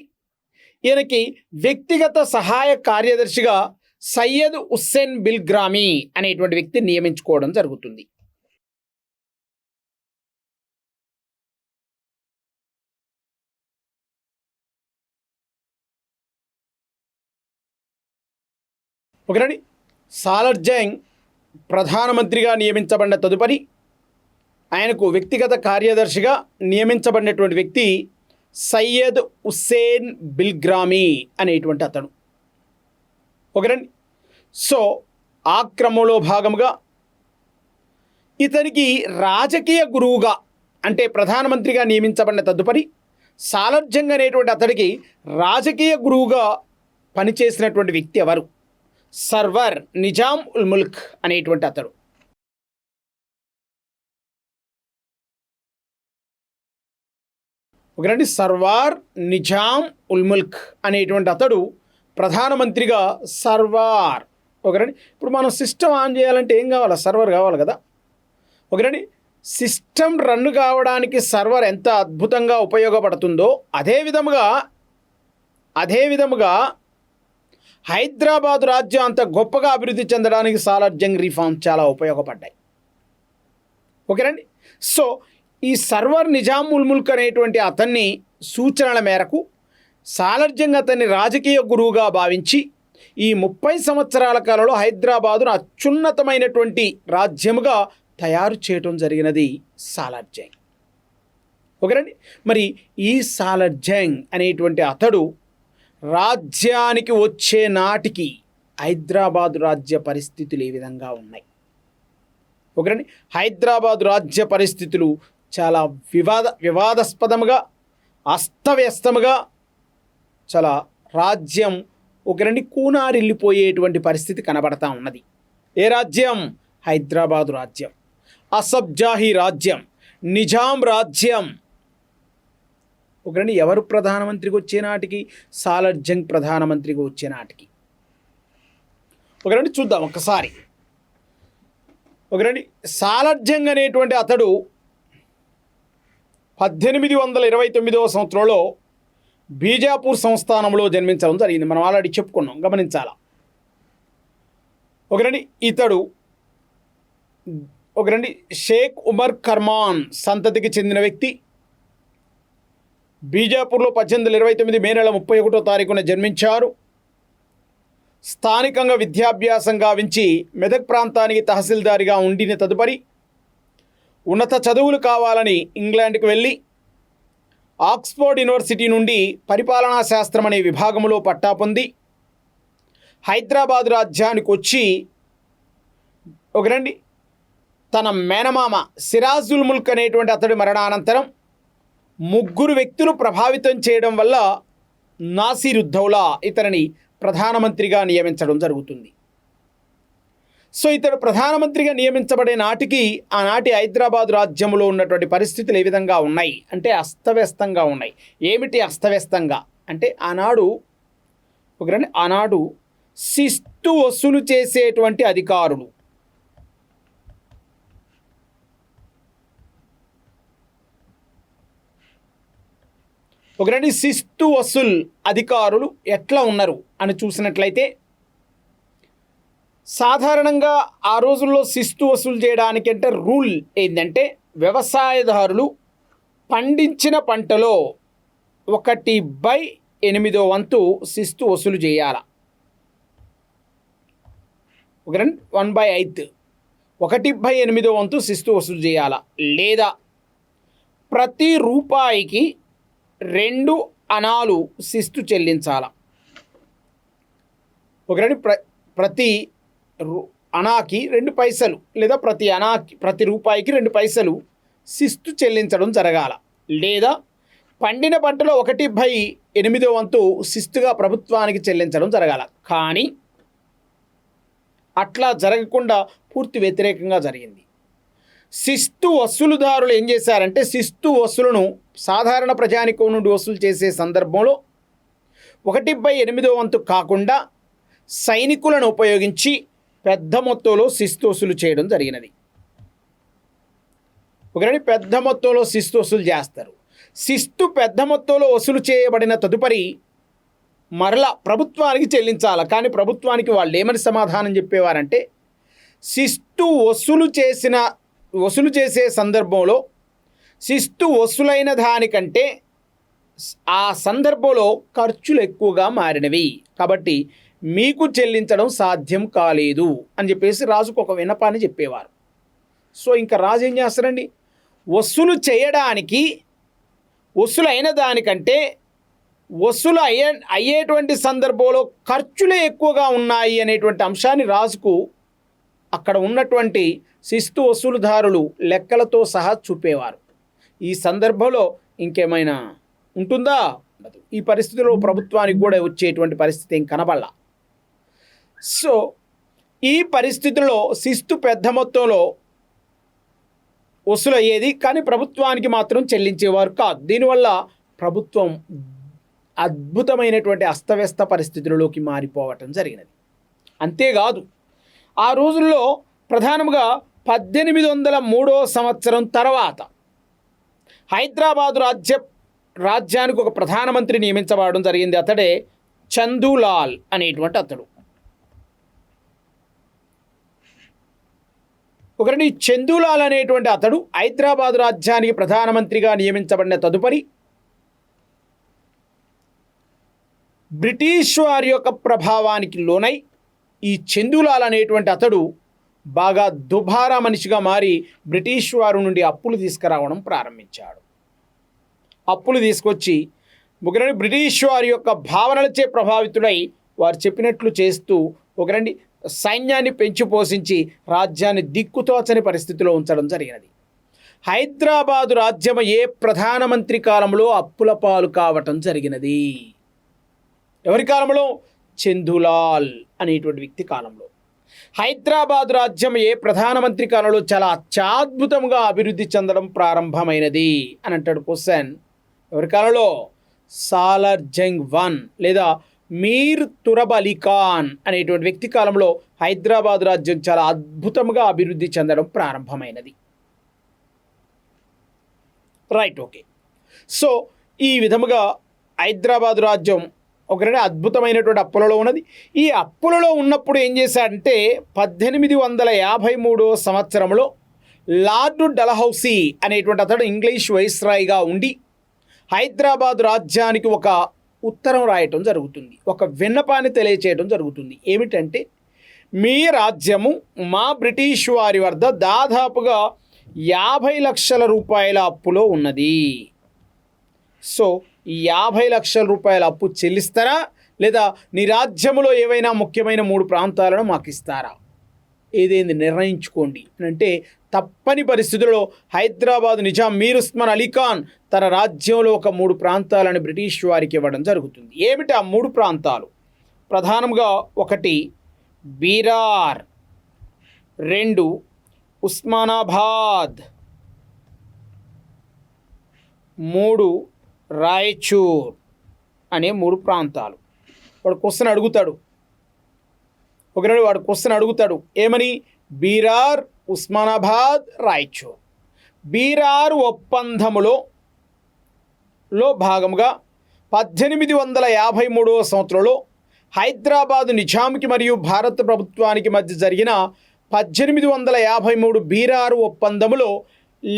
ఈయనకి వ్యక్తిగత సహాయ కార్యదర్శిగా సయ్యద్ హుస్సేన్ బిల్గ్రామీ అనేటువంటి వ్యక్తిని నియమించుకోవడం జరుగుతుంది. ఒకరండి, సాలార్ జంగ్ ప్రధానమంత్రిగా నియమించబడిన తదుపరి ఆయనకు వ్యక్తిగత కార్యదర్శిగా నియమించబడినటువంటి వ్యక్తి సయ్యద్ హుస్సేన్ బిల్గ్రామీ అనేటువంటి అతడు. ఒకరండి, సో ఆ క్రమంలో భాగంగా ఇతనికి రాజకీయ గురువుగా, అంటే ప్రధానమంత్రిగా నియమించబడిన తదుపరి సాలార్ జంగ్ అనేటువంటి అతడికి రాజకీయ గురువుగా పనిచేసినటువంటి వ్యక్తి ఎవరు? సర్వర్ నిజాం ఉల్ ముల్క్ అనేటువంటి అతడు. ఒకరండి, సర్వార్ నిజాం ఉల్ ముల్క్ అనేటువంటి అతడు ప్రధానమంత్రిగా సర్వార్. ఒకరండి, ఇప్పుడు మనం సిస్టమ్ ఆన్ చేయాలంటే ఏం కావాలి? సర్వర్ కావాలి కదా. ఒకరండి, సిస్టమ్ రన్ కావడానికి సర్వర్ ఎంత అద్భుతంగా ఉపయోగపడుతుందో అదే విధముగా హైదరాబాద్ రాజ్యం అంత గొప్పగా అభివృద్ధి చెందడానికి సాలార్ జంగ్ రిఫార్మ్స్ చాలా ఉపయోగపడ్డాయి. ఓకేనండి. సో ఈ సర్వర్ నిజాం ఉల్ ముల్క్ అనేటువంటి అతన్ని సూచనల మేరకు సాలార్ జంగ్ అతన్ని రాజకీయ గురువుగా భావించి ఈ 30 సంవత్సరాల కాలంలో హైదరాబాదును అత్యున్నతమైనటువంటి రాజ్యముగా తయారు చేయటం జరిగినది సాలార్ జంగ్. ఓకేనండి. మరి ఈ సాలార్ జంగ్ అనేటువంటి అతడు రాజ్యానికి వచ్చే నాటికి హైదరాబాదు రాజ్య పరిస్థితులు ఏ విధంగా ఉన్నాయి? ఓకేనండి. హైదరాబాదు రాజ్య పరిస్థితులు చాలా వివాదాస్పదముగా, అస్తవ్యస్తముగా, చాలా రాజ్యం ఒకరండి కూనారిల్లిపోయేటువంటి పరిస్థితి కనబడతా ఉన్నది. ఏ రాజ్యం? హైదరాబాదు రాజ్యం, అసబ్జాహీ రాజ్యం, నిజాం రాజ్యం. ఒకరండి ఎవరు ప్రధానమంత్రికి వచ్చే నాటికి? సాలార్ జంగ్ ప్రధానమంత్రికి వచ్చే నాటికి ఒకరండి చూద్దాం ఒక్కసారి. ఒకరండి సాలర్జంగ్ అనేటువంటి అతడు 1829వ సంవత్సరంలో బీజాపూర్ సంస్థానంలో జన్మించడం జరిగింది. మనం ఆల్రెడీ చెప్పుకున్నాం, గమనించాలా. ఒకరండి షేక్ ఉమర్ కర్మాన్ సంతతికి చెందిన వ్యక్తి. బీజాపూర్లో 1829 మే నెల 31వ తారీఖున జన్మించారు. స్థానికంగా విద్యాభ్యాసం గావించి మెదక్ ప్రాంతానికి తహసీల్దారిగా ఉండిన తదుపరి ఉన్నత చదువులు కావాలని ఇంగ్లాండ్కి వెళ్ళి ఆక్స్ఫోర్డ్ యూనివర్సిటీ నుండి పరిపాలనా శాస్త్రం అనే విభాగంలో పట్టా పొంది హైదరాబాద్ రాజ్యానికి వచ్చి ఒకరండి తన మేనమామ సిరాజుల్ ముల్క్ అనేటువంటి అతడి మరణానంతరం 3 వ్యక్తులు ప్రభావితం చేయడం వల్ల నాసిరుద్దౌలా ఇతనిని ప్రధానమంత్రిగా నియమించడం జరుగుతుంది. సో ఇతడు ప్రధానమంత్రిగా నియమించబడే నాటికి ఆనాటి హైదరాబాద్ రాజ్యంలో ఉన్నటువంటి పరిస్థితులు ఏ విధంగా ఉన్నాయి అంటే అస్తవ్యస్తంగా ఉన్నాయి. ఏమిటి అస్తవ్యస్తంగా అంటే ఆనాడు శిస్తు వసూలు చేసేటువంటి అధికారులు, శిస్తు వసూల్ అధికారులు ఎట్లా ఉన్నారు అని చూసినట్లయితే, సాధారణంగా ఆ రోజుల్లో శిస్తు వసూలు చేయడానికి అంటే రూల్ ఏంటంటే వ్యవసాయదారులు పండించిన పంటలో 1/8 వంతు శిస్తు వసూలు చేయాలి. 1/8 1/8 వంతు శిస్తు వసూలు చేయాలా, లేదా ప్రతి రూపాయికి 2 అణాలు శిస్తు చెల్లించాల. ప్రతి అణాకి 2 పైసలు లేదా ప్రతి రూపాయికి 2 పైసలు శిస్తు చెల్లించడం జరగాల. లేదా పండిన పంటలో 1/8 వంతు శిస్తుగా ప్రభుత్వానికి చెల్లించడం జరగాల. కానీ అట్లా జరగకుండా పూర్తి వ్యతిరేకంగా జరిగింది. శిస్తు వసూలుదారులు ఏం చేశారంటే శిస్తు వసూలును సాధారణ ప్రజానికం నుండి వసూలు చేసే సందర్భంలో 1/8 వంతు కాకుండా సైనికులను ఉపయోగించి పెద్ద మొత్తంలో శిస్తు వసూలు చేయడం జరిగినది. పెద్ద మొత్తంలో శిస్తు వసూలు చేస్తారు. శిస్తు పెద్ద మొత్తంలో వసూలు చేయబడిన తదుపరి మరలా ప్రభుత్వానికి చెల్లించాలి. కానీ ప్రభుత్వానికి వాళ్ళు ఏమని సమాధానం చెప్పేవారంటే శిస్తు వసూలు చేసే సందర్భంలో శిస్తు వసూలైన దానికంటే ఆ సందర్భంలో ఖర్చులు ఎక్కువగా మారినవి కాబట్టి మీకు చెల్లించడం సాధ్యం కాలేదు అని చెప్పేసి రాజుకు ఒక విన్నపాన్ని చెప్పేవారు. సో ఇంకా రాజు ఏం చేస్తారండి, వసూలు చేయడానికి వసూలైన దానికంటే వసూలు అయ్యేటువంటి సందర్భంలో ఖర్చులే ఎక్కువగా ఉన్నాయి అనేటువంటి అంశాన్ని రాజుకు అక్కడ ఉన్నటువంటి శిస్తు వసూలుదారులు లెక్కలతో సహా చూపేవారు. ఈ సందర్భంలో ఇంకేమైనా ఉంటుందా? ఉండదు. ఈ పరిస్థితిలో ప్రభుత్వానికి కూడా వచ్చేటువంటి పరిస్థితి ఏం కనబడలా. సో ఈ పరిస్థితుల్లో శిస్తు పెద్ద మొత్తంలో వసూలు అయ్యేది, కానీ ప్రభుత్వానికి మాత్రం చెల్లించేవారు కాదు. దీనివల్ల ప్రభుత్వం అద్భుతమైనటువంటి అస్తవ్యస్త పరిస్థితులలోకి మారిపోవటం జరిగినది. అంతేకాదు ఆ రోజుల్లో ప్రధానంగా 1803వ సంవత్సరం తర్వాత హైదరాబాదు రాజ్యానికి ఒక ప్రధానమంత్రి నియమించబడడం జరిగింది. అతడే చందూలాల్ అనేటువంటి అతడు. చందూలాల్ అనేటువంటి అతడు హైదరాబాదు రాజ్యానికి ప్రధానమంత్రిగా నియమించబడిన తదుపరి బ్రిటిష్ వారి యొక్క ప్రభావానికి లోనై ఈ చందూలాల్ అనేటువంటి అతడు బాగా దుబారా మనిషిగా మారి బ్రిటిష్ వారి నుండి అప్పులు తీసుకురావడం ప్రారంభించాడు. అప్పులు తీసుకొచ్చి బ్రిటిష్ వారి యొక్క భావనలచే ప్రభావితుడై వారు చెప్పినట్లు చేస్తూ సైన్యాన్ని పెంచి పోషించి రాజ్యాన్ని దిక్కుతోచని పరిస్థితిలో ఉంచడం జరిగినది. హైదరాబాదు రాజ్యం ఏ ప్రధానమంత్రి కాలంలో అప్పుల పాలు కావటం జరిగినది. ఎవరి కాలంలో? చందూలాల్ అనేటువంటి వ్యక్తి కాలంలో. హైదరాబాదు రాజ్యం ఏ ప్రధానమంత్రి కాలంలో చాలా అత్యద్భుతంగా అభివృద్ధి చెందడం ప్రారంభమైనది అని అంటాడు క్వశ్చన్. ఎవరి కాలంలో? సాలార్జంగ్ 1 లేదా మీర్ తురబ్ అలీ ఖాన్ అనేటువంటి వ్యక్తి కాలంలో హైదరాబాద్ రాజ్యం చాలా అద్భుతంగా అభివృద్ధి చెందడం ప్రారంభమైనది. Right, okay. సో ఈ విధముగా హైదరాబాద్ రాజ్యం ఒకటే అద్భుతమైనటువంటి అప్పులలో ఉన్నది. ఈ అప్పులలో ఉన్నప్పుడు ఏం చేశాడంటే 1853 సంవత్సరంలో లార్డ్ డల్హౌసీ అనేటువంటి అతడు ఇంగ్లీష్ వైస్రాయ్గా ఉండి హైదరాబాద్ రాజ్యానికి ఒక ఉత్తరం రాయటం జరుగుతుంది, ఒక విన్నపాన్ని తెలియచేయడం జరుగుతుంది. ఏమిటంటే, మీ రాజ్యము మా బ్రిటిష్ వారి వద్ద దాదాపుగా 50 లక్షల రూపాయల అప్పులో ఉన్నది. సో ఈ 50 లక్షల రూపాయల అప్పు చెల్లిస్తారా, లేదా నీ రాజ్యములో ఏవైనా ముఖ్యమైన 3 ప్రాంతాలను మాకు ఇస్తారా, ఏదేంది నిర్ణయించుకోండి అంటే, తప్పని పరిస్థితుల్లో హైదరాబాద్ నిజాం మీర్ ఉస్మాన్ అలీ ఖాన్ తన రాజ్యంలో ఒక 3 ప్రాంతాలను బ్రిటిష్ వారికి ఇవ్వడం జరుగుతుంది. ఏమిటి ఆ 3 ప్రాంతాలు? ప్రధానంగా 1 బీరార్, 2 ఉస్మానాబాద్, 3 రాయచూర్ అనే 3 ప్రాంతాలు. వాడు క్వశ్చన్ అడుగుతాడు, వాడు క్వశ్చన్ అడుగుతాడు ఏమని? బీరార్, ఉస్మానాబాద్, రాయచూర్. బీరార్ ఒప్పందములో భాగంగా 1853 సంవత్సరంలో హైదరాబాదు నిజాంకి మరియు భారత ప్రభుత్వానికి మధ్య జరిగిన 1853 బీరారు ఒప్పందములో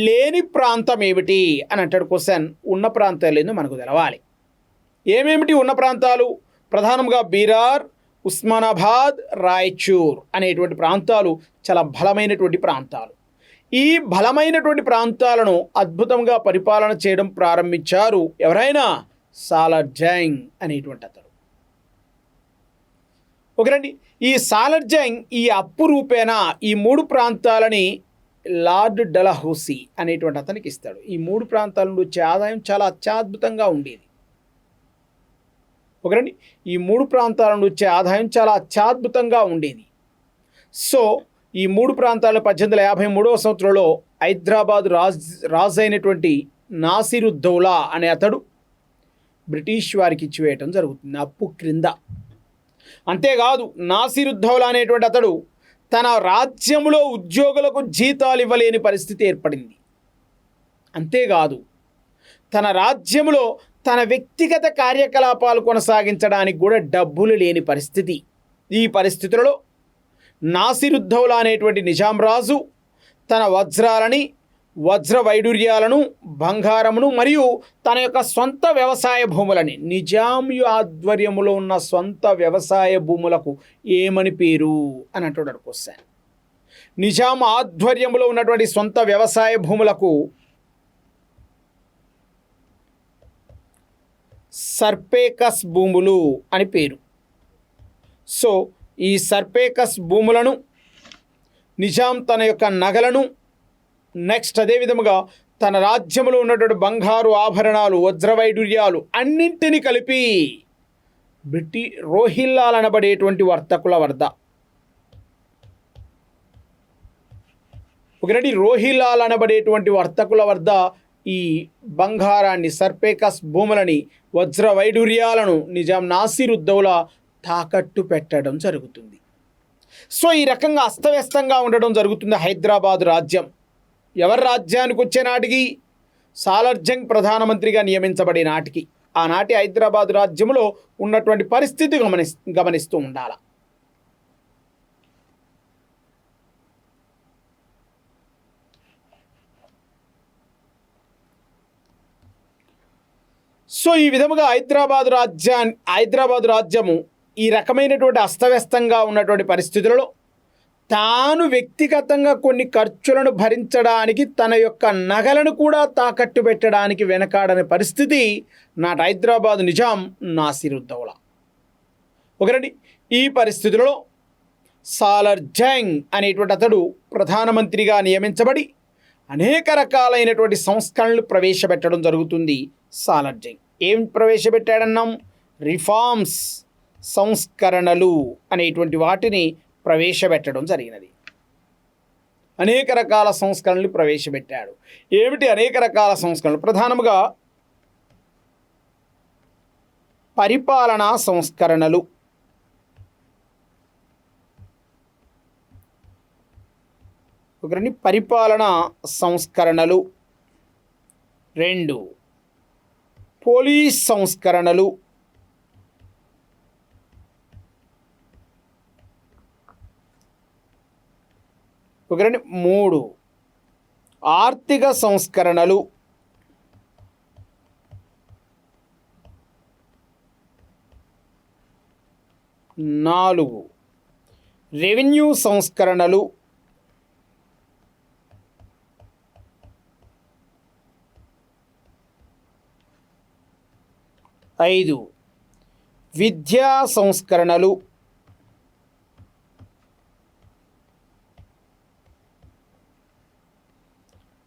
లేని ప్రాంతం ఏమిటి అని అంటాడు క్వశ్చన్. ఉన్న ప్రాంతాలు ఏందో మనకు తెలవాలి. ఏమేమిటి ఉన్న ప్రాంతాలు? ప్రధానంగా బీరార్, ఉస్మానాబాద్, రాయచూర్ అనేటువంటి ప్రాంతాలు చాలా బలమైనటువంటి ప్రాంతాలు. ఈ బలమైనటువంటి ప్రాంతాలను అద్భుతంగా పరిపాలన చేయడం ప్రారంభించారు ఎవరైనా? సాలార్ జంగ్ అనేటువంటి అతడు. ఓకేనండి, ఈ సాలార్ జంగ్ ఈ అప్పు రూపేణా ఈ 3 ప్రాంతాలని లార్డ్ డల్హౌసీ అనేటువంటి అతనికి ఇస్తాడు. ఈ 3 ప్రాంతాల నుండి వచ్చే ఆదాయం చాలా అత్యద్భుతంగా ఉండేది. ఓకేనండి, ఈ 3 ప్రాంతాల నుండి వచ్చే ఆదాయం చాలా అత్యద్భుతంగా ఉండేది. సో ఈ 3 ప్రాంతాలు 1853 సంవత్సరంలో హైదరాబాద్ రాజు అయినటువంటి నాసిరుద్దౌలా అనే అతడు బ్రిటిష్ వారికి ఇచ్చివేయటం జరుగుతుంది అప్పు క్రింద. అంతేకాదు, నాసిరుద్దౌలా అనేటువంటి అతడు తన రాజ్యంలో ఉద్యోగులకు జీతాలు ఇవ్వలేని పరిస్థితి ఏర్పడింది. అంతేకాదు, తన రాజ్యంలో తన వ్యక్తిగత కార్యకలాపాలు కొనసాగించడానికి కూడా డబ్బులు లేని పరిస్థితి. ఈ పరిస్థితులలో నాసిరుద్దౌలా అనేటువంటి నిజాం రాజు తన వజ్రాలని, వజ్ర వైడూర్యాలను, బంగారమును మరియు తన యొక్క సొంత వ్యవసాయ భూములని, నిజాం ఆధ్వర్యంలో ఉన్న సొంత వ్యవసాయ భూములకు ఏమని పేరు అని అంటున్నాడు క్వశ్చన్. నిజాం ఆధ్వర్యంలో ఉన్నటువంటి సొంత వ్యవసాయ భూములకు సర్పేకస్ భూములు అని పేరు. సో ఈ సర్పేకస్ భూములను నిజాం తన యొక్క నగలను, నెక్స్ట్ అదేవిధముగా తన రాజ్యంలో ఉన్నటువంటి బంగారు ఆభరణాలు, వజ్రవైడూర్యాలు అన్నింటినీ కలిపి రోహిల్లాలు అనబడేటువంటి వర్తకుల వద్ద, ఒకటి రోహిల్లాలు అనబడేటువంటి వర్తకుల వద్ద ఈ బంగారాన్ని, సర్పేకస్ భూములని, వజ్ర వైడూర్యాలను నిజాం నాసిరుద్దౌలా తాకట్టు పెట్టడం జరుగుతుంది. సో ఈ రకంగా అస్తవ్యస్తంగా ఉండడం జరుగుతుంది హైదరాబాద్ రాజ్యం. ఎవరి రాజ్యానికి వచ్చే నాటికి? సాలార్ జంగ్ ప్రధానమంత్రిగా నియమించబడే నాటికి. ఆనాటి హైదరాబాద్ రాజ్యంలో ఉన్నటువంటి పరిస్థితి గమనిస్తూ ఉండాలి. సో ఈ విధముగా హైదరాబాద్ రాజ్యము ఈ రకమైనటువంటి అస్తవ్యస్తంగా ఉన్నటువంటి పరిస్థితులలో తాను వ్యక్తిగతంగా కొన్ని ఖర్చులను భరించడానికి తన యొక్క నగలను కూడా తాకట్టు పెట్టడానికి వెనకాడని పరిస్థితి నాటి హైదరాబాద్ నిజాం నాసిరుద్దౌలా. ఒకటి ఈ పరిస్థితులలో సాలార్ జంగ్ అనేటువంటి అతడు ప్రధానమంత్రిగా నియమించబడి అనేక రకాలైనటువంటి సంస్కరణలు ప్రవేశపెట్టడం జరుగుతుంది. సాలార్ జంగ్ ఏం ప్రవేశపెట్టాడన్నాం? రిఫార్మ్స్, సంస్కరణలు అనేటువంటి వాటిని ప్రవేశపెట్టడం జరిగినది. అనేక రకాల సంస్కరణలు ప్రవేశపెట్టాడు. ఏమిటి అనేక రకాల సంస్కరణలు? ప్రధానంగా పరిపాలనా సంస్కరణలు. ఒకరండి పరిపాలనా సంస్కరణలు. 2 పోలీస్ సంస్కరణలు. ఒకరండి 3 ఆర్థిక సంస్కరణలు. 4 రెవెన్యూ సంస్కరణలు. 5 విద్యా సంస్కరణలు.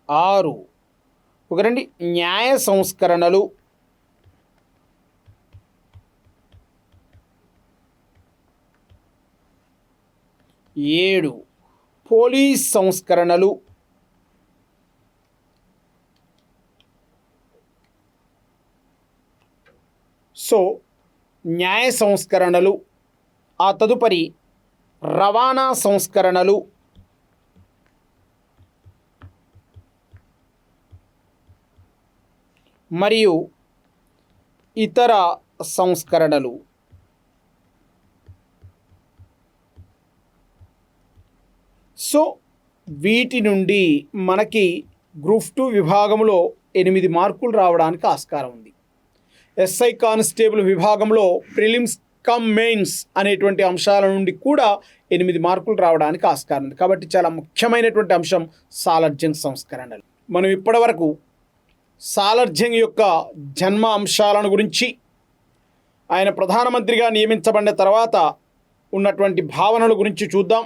6 ఒకరండి న్యాయ సంస్కరణలు. 7 పోలీస్ సంస్కరణలు. సో న్యాయ సంస్కరణలు, ఆ తదుపరి రవాణా సంస్కరణలు, మరియు ఇతర సంస్కరణలు. సో వీటి నుండి మనకి గ్రూప్ 2 విభాగంలో 8 మార్కులు రావడానికి ఆస్కారం ఉంది. ఎస్ఐ కానిస్టేబుల్ విభాగంలో ప్రిలిమ్స్ కమ్ మెయిన్స్ అనేటువంటి అంశాల నుండి కూడా 8 మార్కులు రావడానికి ఆస్కారం ఉంది. కాబట్టి చాలా ముఖ్యమైనటువంటి అంశం సాలర్జంగ్ సంస్కరణలు. మనం ఇప్పటివరకు సాలర్జంగ్ యొక్క జన్మ అంశాలను గురించి, ఆయన ప్రధానమంత్రిగా నియమించబడిన తర్వాత ఉన్నటువంటి భావనల గురించి చూద్దాం.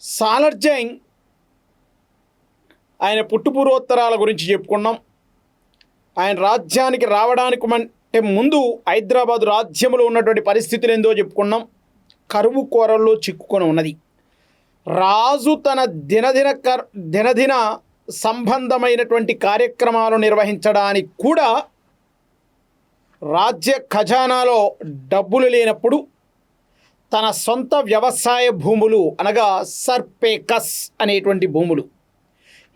సాలర్జంగ్ ఆయన పుట్టుపూర్వోత్తరాల గురించి చెప్పుకున్నాం. ఆయన రాజ్యానికి రావడానికి ముందు హైదరాబాదు రాజ్యంలో ఉన్నటువంటి పరిస్థితులు ఏందో చెప్పుకున్నాం. కరువు కోరల్లో చిక్కుకొని ఉన్నది. రాజు తన దినదిన సంబంధమైనటువంటి కార్యక్రమాలు నిర్వహించడానికి కూడా రాజ్య ఖజానాలో డబ్బులు లేనప్పుడు తన సొంత వ్యవసాయ భూములు అనగా సర్పేకస్ అనేటువంటి భూములు,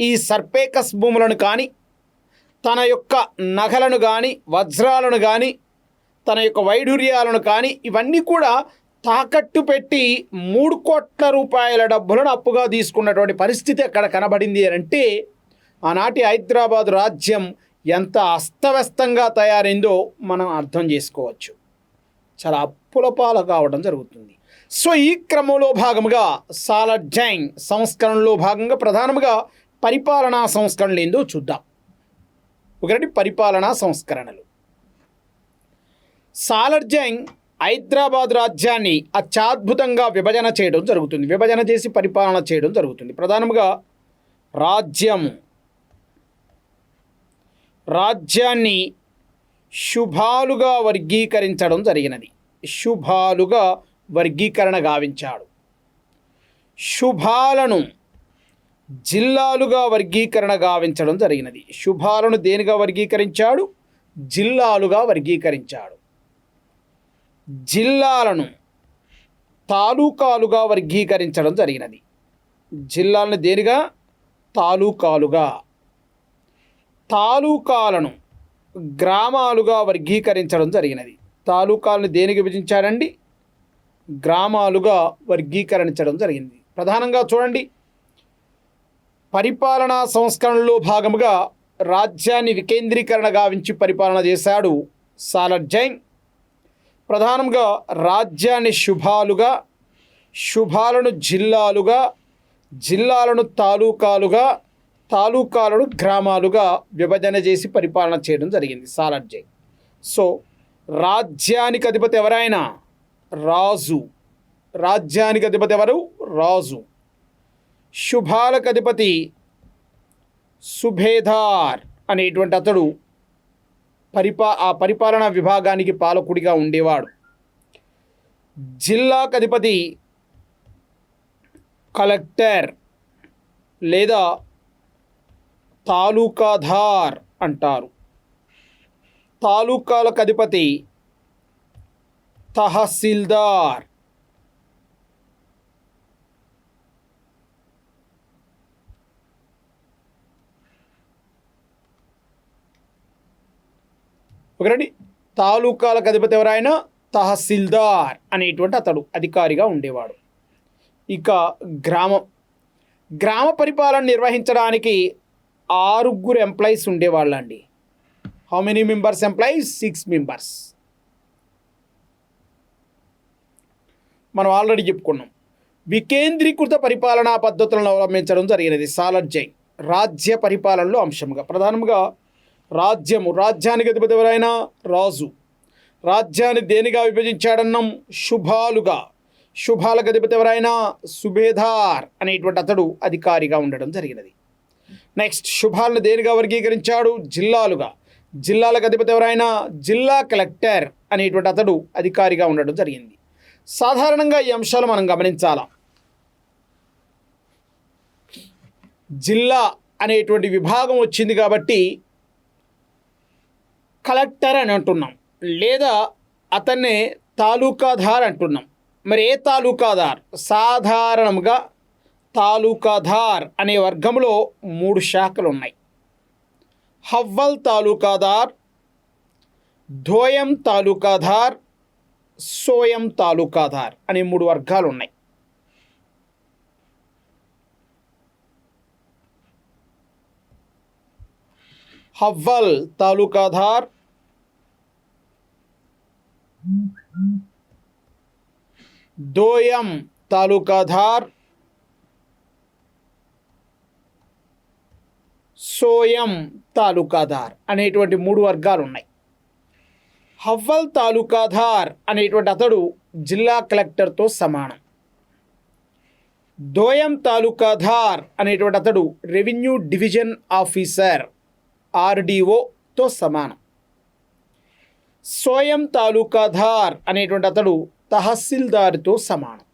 ఈ సర్పేకస్ భూములను కానీ, తన యొక్క నగలను కానీ, వజ్రాలను కానీ, తన యొక్క వైడూర్యాలను కానీ ఇవన్నీ కూడా తాకట్టు పెట్టి 3 కోట్ల రూపాయల డబ్బులను అప్పుగా తీసుకున్నటువంటి పరిస్థితి అక్కడ కనబడింది అంటే ఆనాటి హైదరాబాదు రాజ్యం ఎంత అస్తవ్యస్తంగా తయారైందో మనం అర్థం చేసుకోవచ్చు. చాలా అప్పుల పాలు కావడం జరుగుతుంది. సో ఈ క్రమంలో భాగంగా సాలర్జంగ్ సంస్కరణలో భాగంగా ప్రధానంగా పరిపాలనా సంస్కరణలు ఏందో చూద్దాం. ఒకటి పరిపాలనా సంస్కరణలు. సాలర్జంగ్ హైదరాబాద్ రాజ్యాన్ని అత్యద్భుతంగా విభజన చేయడం జరుగుతుంది. విభజన చేసి పరిపాలన చేయడం జరుగుతుంది. ప్రధానంగా రాజ్యాన్ని శుభాలుగా వర్గీకరించడం జరిగినది. శుభాలుగా వర్గీకరణ గావించాడు. శుభాలను జిల్లాలుగా వర్గీకరణ గావించడం జరిగినది. శుభాలను దేనిగా వర్గీకరించాడు? జిల్లాలుగా వర్గీకరించాడు. జిల్లాలను తాలూకాలుగా వర్గీకరించడం జరిగినది. జిల్లాలను దేనిగా? తాలూకాలుగా. తాలూకాలను గ్రామాలుగా వర్గీకరించడం జరిగినది. తాలూకాలను దేనికి విభజించాడండి? గ్రామాలుగా వర్గీకరించడం జరిగింది. ప్రధానంగా చూడండి, పరిపాలనా సంస్కరణలో భాగముగా రాజ్యాన్ని వికేంద్రీకరణ గావించి పరిపాలన చేశాడు సాలర్జంగ్. ప్రధానంగా రాజ్యాన్ని శుభాలుగా, శుభాలను జిల్లాలుగా, జిల్లాలను తాలూకాలుగా, తాలూకాలను గ్రామాలుగా విభజన చేసి పరిపాలన చేయడం జరిగింది సాలర్జంగ్. సో రాజ్యానికి అధిపతి ఎవరైనా? రాజు. రాజ్యానికి అధిపతి ఎవరు? రాజు. శుభాలకు అధిపతి సుబేదార్ అనేటువంటి అతడు ఆ పరిపాలనా విభాగానికి పాలకుడిగా ఉండేవాడు. జిల్లాకు అధిపతి కలెక్టర్ లేదా తాలూకాదార్ అంటారు. తాలూకాలకు అధిపతి తహసీల్దార్. ఒకటి తాలూకాలకు అధిపతి ఎవరైనా తహసీల్దార్ అనేటువంటి అతడు అధికారిగా ఉండేవాడు. ఇక గ్రామ పరిపాలన నిర్వహించడానికి 6 ఎంప్లాయీస్ ఉండేవాళ్ళండి. How many members employees? 6 members. మనం ఆల్రెడీ చెప్పుకున్నాం. వికేంద్రీకృత పరిపాలనా పద్ధతులను అవలంబించడం జరిగినది సాలర్ జంగ్ రాజ్య పరిపాలనలో అంశంగా. ప్రధానంగా రాజ్యానికి అధిపతి ఎవరైనా రాజు. రాజ్యాన్ని దేనిగా విభజించాడన్నాం? శుభాలకు అధిపతి ఎవరైనా సుబేదార్ అనేటువంటి అతడు అధికారిగా ఉండడం జరిగినది. నెక్స్ట్, శుభాలను దేనిగా వర్గీకరించాడు? జిల్లాలకు అధిపతి ఎవరైనా జిల్లా కలెక్టర్ అనేటువంటి అతడు అధికారిగా ఉండడం జరిగింది. సాధారణంగా ఈ అంశాలు మనం గమనించాలా. జిల్లా అనేటువంటి విభాగం వచ్చింది కాబట్టి కలెక్టర్ అని అంటున్నాం, లేదా అతన్నే తాలూకాదార్ అంటున్నాం. మరి ఏ తాలూకాదార్? సాధారణంగా తాలూకాదార్ అనే వర్గంలో 3 శాఖలు ఉన్నాయి. హవ్వల్ తాలూకాదార్, ధోయం తాలూకాదార్, సోయం తాలూకాదార్ అనే 3 వర్గాలు ఉన్నాయి. హవ్వల్ తాలూకాదార్, దోయం తాలూకాదార్, సోయం తాలూకాదార్ అనేటువంటి 3 వర్గాలు ఉన్నాయి. హవ్వల్ తాలూకాదార్ అనేటువంటి అతడు జిల్లా కలెక్టర్తో సమానం. దోయం తాలూకాదార్ అనేటువంటి అతడు రెవెన్యూ డివిజన్ ఆఫీసర్ RDOతో సమానం. సోయం తాలూకాదార్ అనేటువంటి అతడు తహసీల్దార్తో సమానం.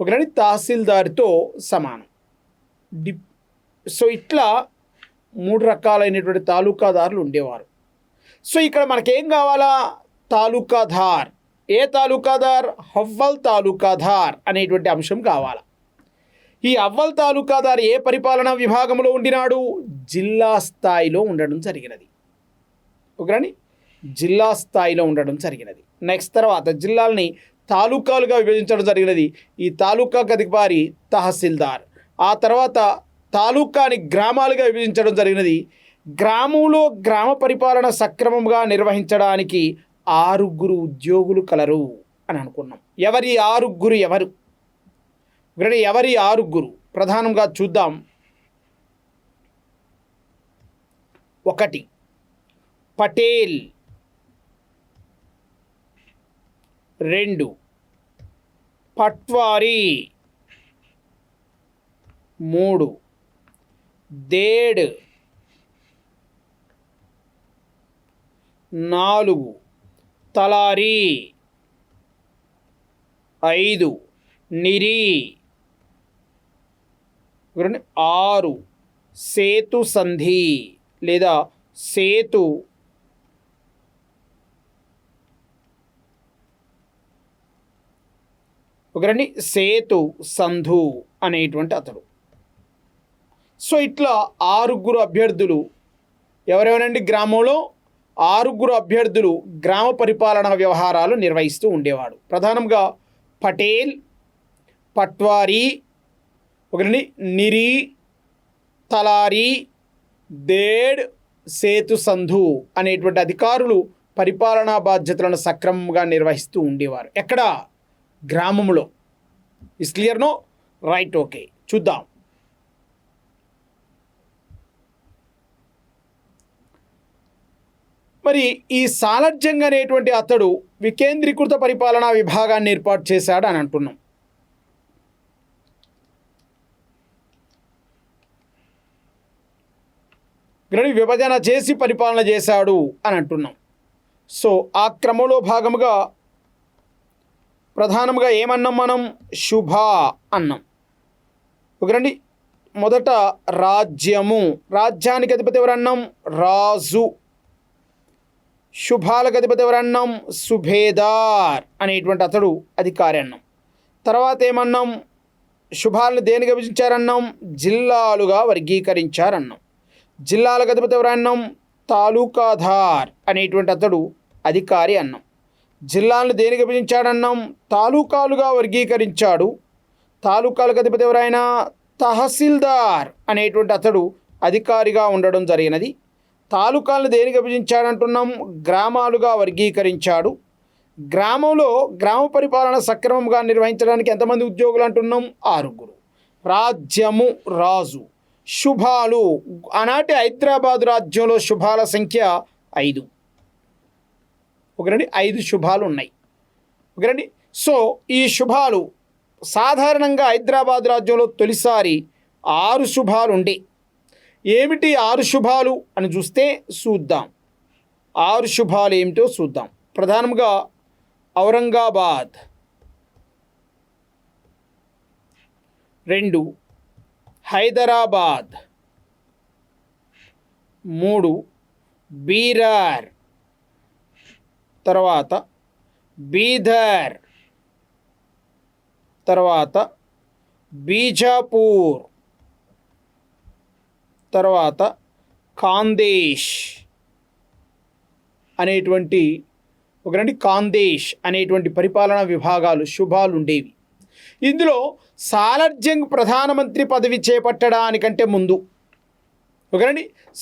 ఒకటి తహసీల్దార్తో సమానం. సో ఇట్లా 3 రకాలైనటువంటి తాలూకాదారులు ఉండేవారు. సో ఇక్కడ మనకేం కావాలా? తాలూకాదార్. ఏ తాలూకాదార్? హవ్వల్ తాలూకాదార్ అనేటువంటి అంశం కావాలా. ఈ అవ్వల్ తాలూకాదార్ ఏ పరిపాలనా విభాగంలో ఉండినాడు? జిల్లా స్థాయిలో ఉండడం జరిగినది. ఒకరని జిల్లా స్థాయిలో ఉండడం జరిగినది. నెక్స్ట్ తర్వాత జిల్లాలని తాలూకాలుగా విభజించడం జరిగినది. ఈ తాలూకాకు అధికారి తహసీల్దార్. ఆ తర్వాత తాలూకాని గ్రామాలుగా విభజించడం జరిగినది. గ్రామంలో గ్రామ పరిపాలన సక్రమంగా నిర్వహించడానికి 6 ఉద్యోగులు కలరు అని అనుకున్నాం. ఎవరి 6 ఎవరు? ఎవరి 6 ప్రధానంగా చూద్దాం. 1 పటేల్, 2 పట్వారీ, 3 దేడ్, 4 తలారి, 5 నిరి, 6 సేతు సంధి లేదా సేతు సేతు సంధు అనేటువంటి అతడు. సో ఇట్లా 6 అభ్యర్థులు ఎవరెవరండి? గ్రామంలో 6 అభ్యర్థులు గ్రామ పరిపాలనా వ్యవహారాలు నిర్వహిస్తూ ఉండేవాడు. ప్రధానంగా పటేల్, పట్వారీ, నిరి, తలారి, దేడ్, సేతు సంధు అనేటువంటి అధికారులు పరిపాలనా బాధ్యతలను సక్రమంగా నిర్వహిస్తూ ఉండేవారు. ఎక్కడ? గ్రామంలో. Is clear? No? Right, okay. చూద్దాం. మరి ఈ సాలర్ జంగ్ అనేటువంటి అతడు వికేంద్రీకృత పరిపాలనా విభాగాన్ని ఏర్పాటు చేశాడు అని అంటున్నాం. విభజన చేసి పరిపాలన చేశాడు అని అంటున్నాం. సో ఆ క్రమంలో భాగముగా ప్రధానంగా ఏమన్నాం మనం? శుభ అన్నాం. మొదట రాజ్యము, రాజ్యానికి అధిపతి ఎవరన్నాం? రాజు. శుభాలకు అధిపతి ఎవరన్నాం? సుభేదార్ అనేటువంటి అతడు అధికారి అన్నాం. తర్వాత ఏమన్నాం? శుభాలను దేనికి విభజించారన్నాం? జిల్లాలుగా వర్గీకరించారన్నాం. జిల్లాలకు అధిపతి ఎవరన్నాం? తాలూకాదార్ అనేటువంటి అతడు అధికారి అన్నాం. జిల్లాలను దేనికి విభజించాడన్నాం? తాలూకాలుగా వర్గీకరించాడు. తాలూకాలకు అధిపతి ఎవరైనా? తహసీల్దార్ అనేటువంటి అతడు అధికారిగా ఉండడం జరిగినది. తాలూకాలను దేనికి విభజించాడంటున్నాం? గ్రామాలుగా వర్గీకరించాడు. గ్రామంలో గ్రామ పరిపాలన సక్రమంగా నిర్వహించడానికి ఎంతమంది ఉద్యోగులు అంటున్నాం? 6. రాజ్యము, రాజు. శుభాలు, ఆనాటి హైదరాబాదు రాజ్యంలో శుభాల సంఖ్య 5. ఒకరండి 5 శుభాలు ఉన్నాయి. ఒకరండి. సో ఈ శుభాలు సాధారణంగా హైదరాబాద్ రాజ్యంలో తొలిసారి 6 శుభాలు ఉండే. ఏమిటి 6 శుభాలు అని చూద్దాం. 6 శుభాలు ఏమిటో చూద్దాం. ప్రధానంగా ఔరంగాబాద్, 2 హైదరాబాద్, 3 బీరర్, తర్వాత బీదర్, తర్వాత బీజాపూర్, తర్వాత ఖాందేశ్ అనేటువంటి ఖాందేశ్ అనేటువంటి పరిపాలనా విభాగాలు శుభాలు ఉండేవి. ఇందులో సాలార్జంగ్ ప్రధానమంత్రి పదవి చేపట్టడానికంటే ముందు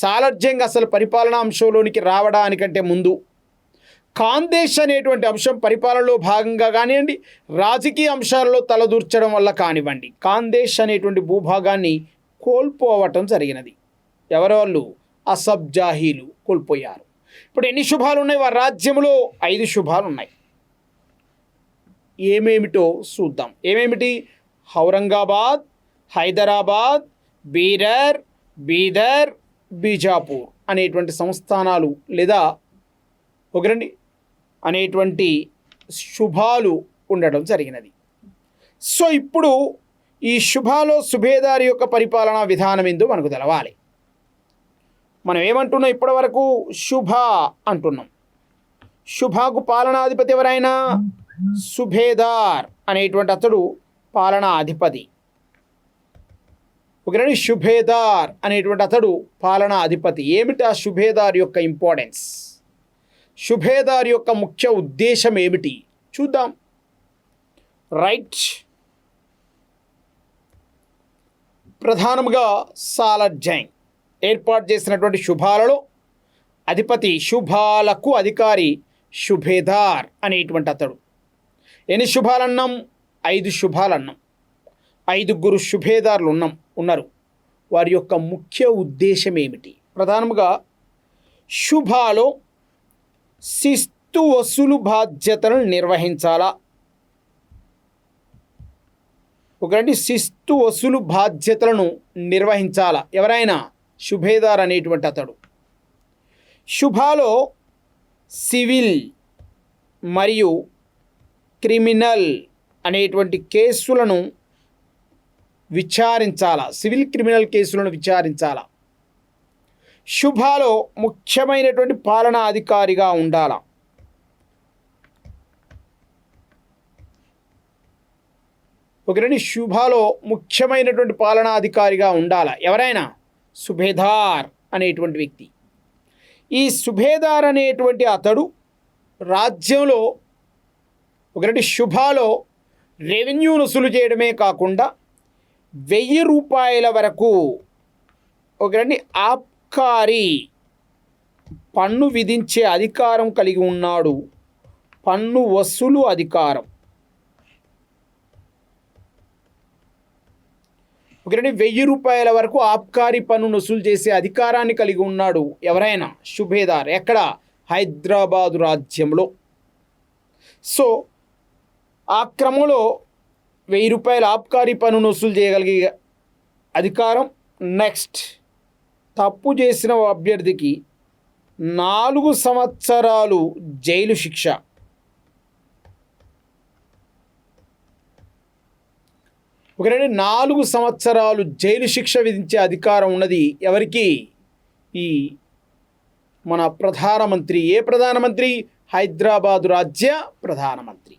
సాలార్జంగ్ అసలు పరిపాలనా అంశంలోనికి రావడానికంటే ముందు ఖాందేశ్ అనేటువంటి అంశం పరిపాలనలో భాగంగా కానివ్వండి, రాజకీయ అంశాలలో తలదూర్చడం వల్ల కానివ్వండి, ఖాందేశ్ అనేటువంటి భూభాగాన్ని కోల్పోవటం జరిగినది. ఎవరెవరు? అసఫ్ జాహీలు కోల్పోయారు. ఇప్పుడు ఎన్ని శుభాలు ఉన్నాయి? వారి రాజ్యంలో 5 శుభాలు ఉన్నాయి. ఏమేమిటో చూద్దాం. ఏమేమిటి? ఔరంగాబాద్, హైదరాబాద్, బీరర్, బీదర్, బీజాపూర్ అనేటువంటి సంస్థానాలు లేదా అనేటువంటి శుభాలు ఉండడం జరిగినది. సో ఇప్పుడు ఈ శుభాలో సుభేదారి యొక్క పరిపాలనా విధానం ఏందో మనకు తెలవాలి. మనం ఏమంటున్నాం? ఇప్పటి వరకు శుభ అంటున్నాం. శుభాకు పాలనాధిపతి ఎవరైనా? సుభేదార్ అనేటువంటి అతడు పాలనా అధిపతి. సుభేదార్ అనేటువంటి అతడు పాలనా అధిపతి. ఏమిటి ఆ సుభేదార్ యొక్క ఇంపార్టెన్స్? సుభేదార్ యొక్క ముఖ్య ఉద్దేశం ఏమిటి చూద్దాం. రైట్. ప్రధానంగా సాలార్జంగ్ ఏర్పాటు చేసినటువంటి శుభాలలో అధిపతి, శుభాలకు అధికారి సుభేదార్ అనేటువంటి అతడు. ఎన్ని శుభాలన్నాం? 5 శుభాలన్నాం. 5 సుభేదార్లు ఉన్నారు. వారి యొక్క ముఖ్య ఉద్దేశం ఏమిటి? ప్రధానంగా శుభాలో శిస్తు వసూలు బాధ్యతలను నిర్వహించాలా? శిస్తు వసూలు బాధ్యతలను నిర్వహించాలా ఎవరైనా? సుభేదార్ అనేటువంటి అతడు. శుభాలో సివిల్ మరియు క్రిమినల్ అనేటువంటి కేసులను విచారించాలా? సివిల్ క్రిమినల్ కేసులను విచారించాలా? శుభాలో ముఖ్యమైనటువంటి పాలనా అధికారిగా ఉండాలా? శుభాలో ముఖ్యమైనటువంటి పాలనా అధికారిగా ఉండాలా ఎవరైనా? సుభేదార్ అనేటువంటి వ్యక్తి. ఈ సుభేదార్ అనేటువంటి అతడు రాజ్యంలో శుభాలో రెవెన్యూ వసూలు చేయడమే కాకుండా 1000 రూపాయల వరకు ఆబ్కారీ పన్ను విధించే అధికారం కలిగి ఉన్నాడు. పన్ను వసూలు అధికారం. 1000 రూపాయల వరకు ఆబ్కారీ పన్నును వసూలు చేసే అధికారాన్ని కలిగి ఉన్నాడు ఎవరైనా? సుభేదార్. ఎక్కడ? హైదరాబాదు రాజ్యంలో. సో ఆ క్రమంలో 1000 రూపాయల ఆబ్కారీ పన్నును వసూలు చేయగలిగే అధికారం. నెక్స్ట్, తప్పు చేసిన అభ్యర్థికి 4 సంవత్సరాలు జైలు శిక్ష. ఒకరండి 4 సంవత్సరాలు జైలు శిక్ష విధించే అధికారం ఉన్నది ఎవరికి? ఈ మన ప్రధానమంత్రి. ఏ ప్రధానమంత్రి? హైదరాబాదు రాజ్య ప్రధానమంత్రి.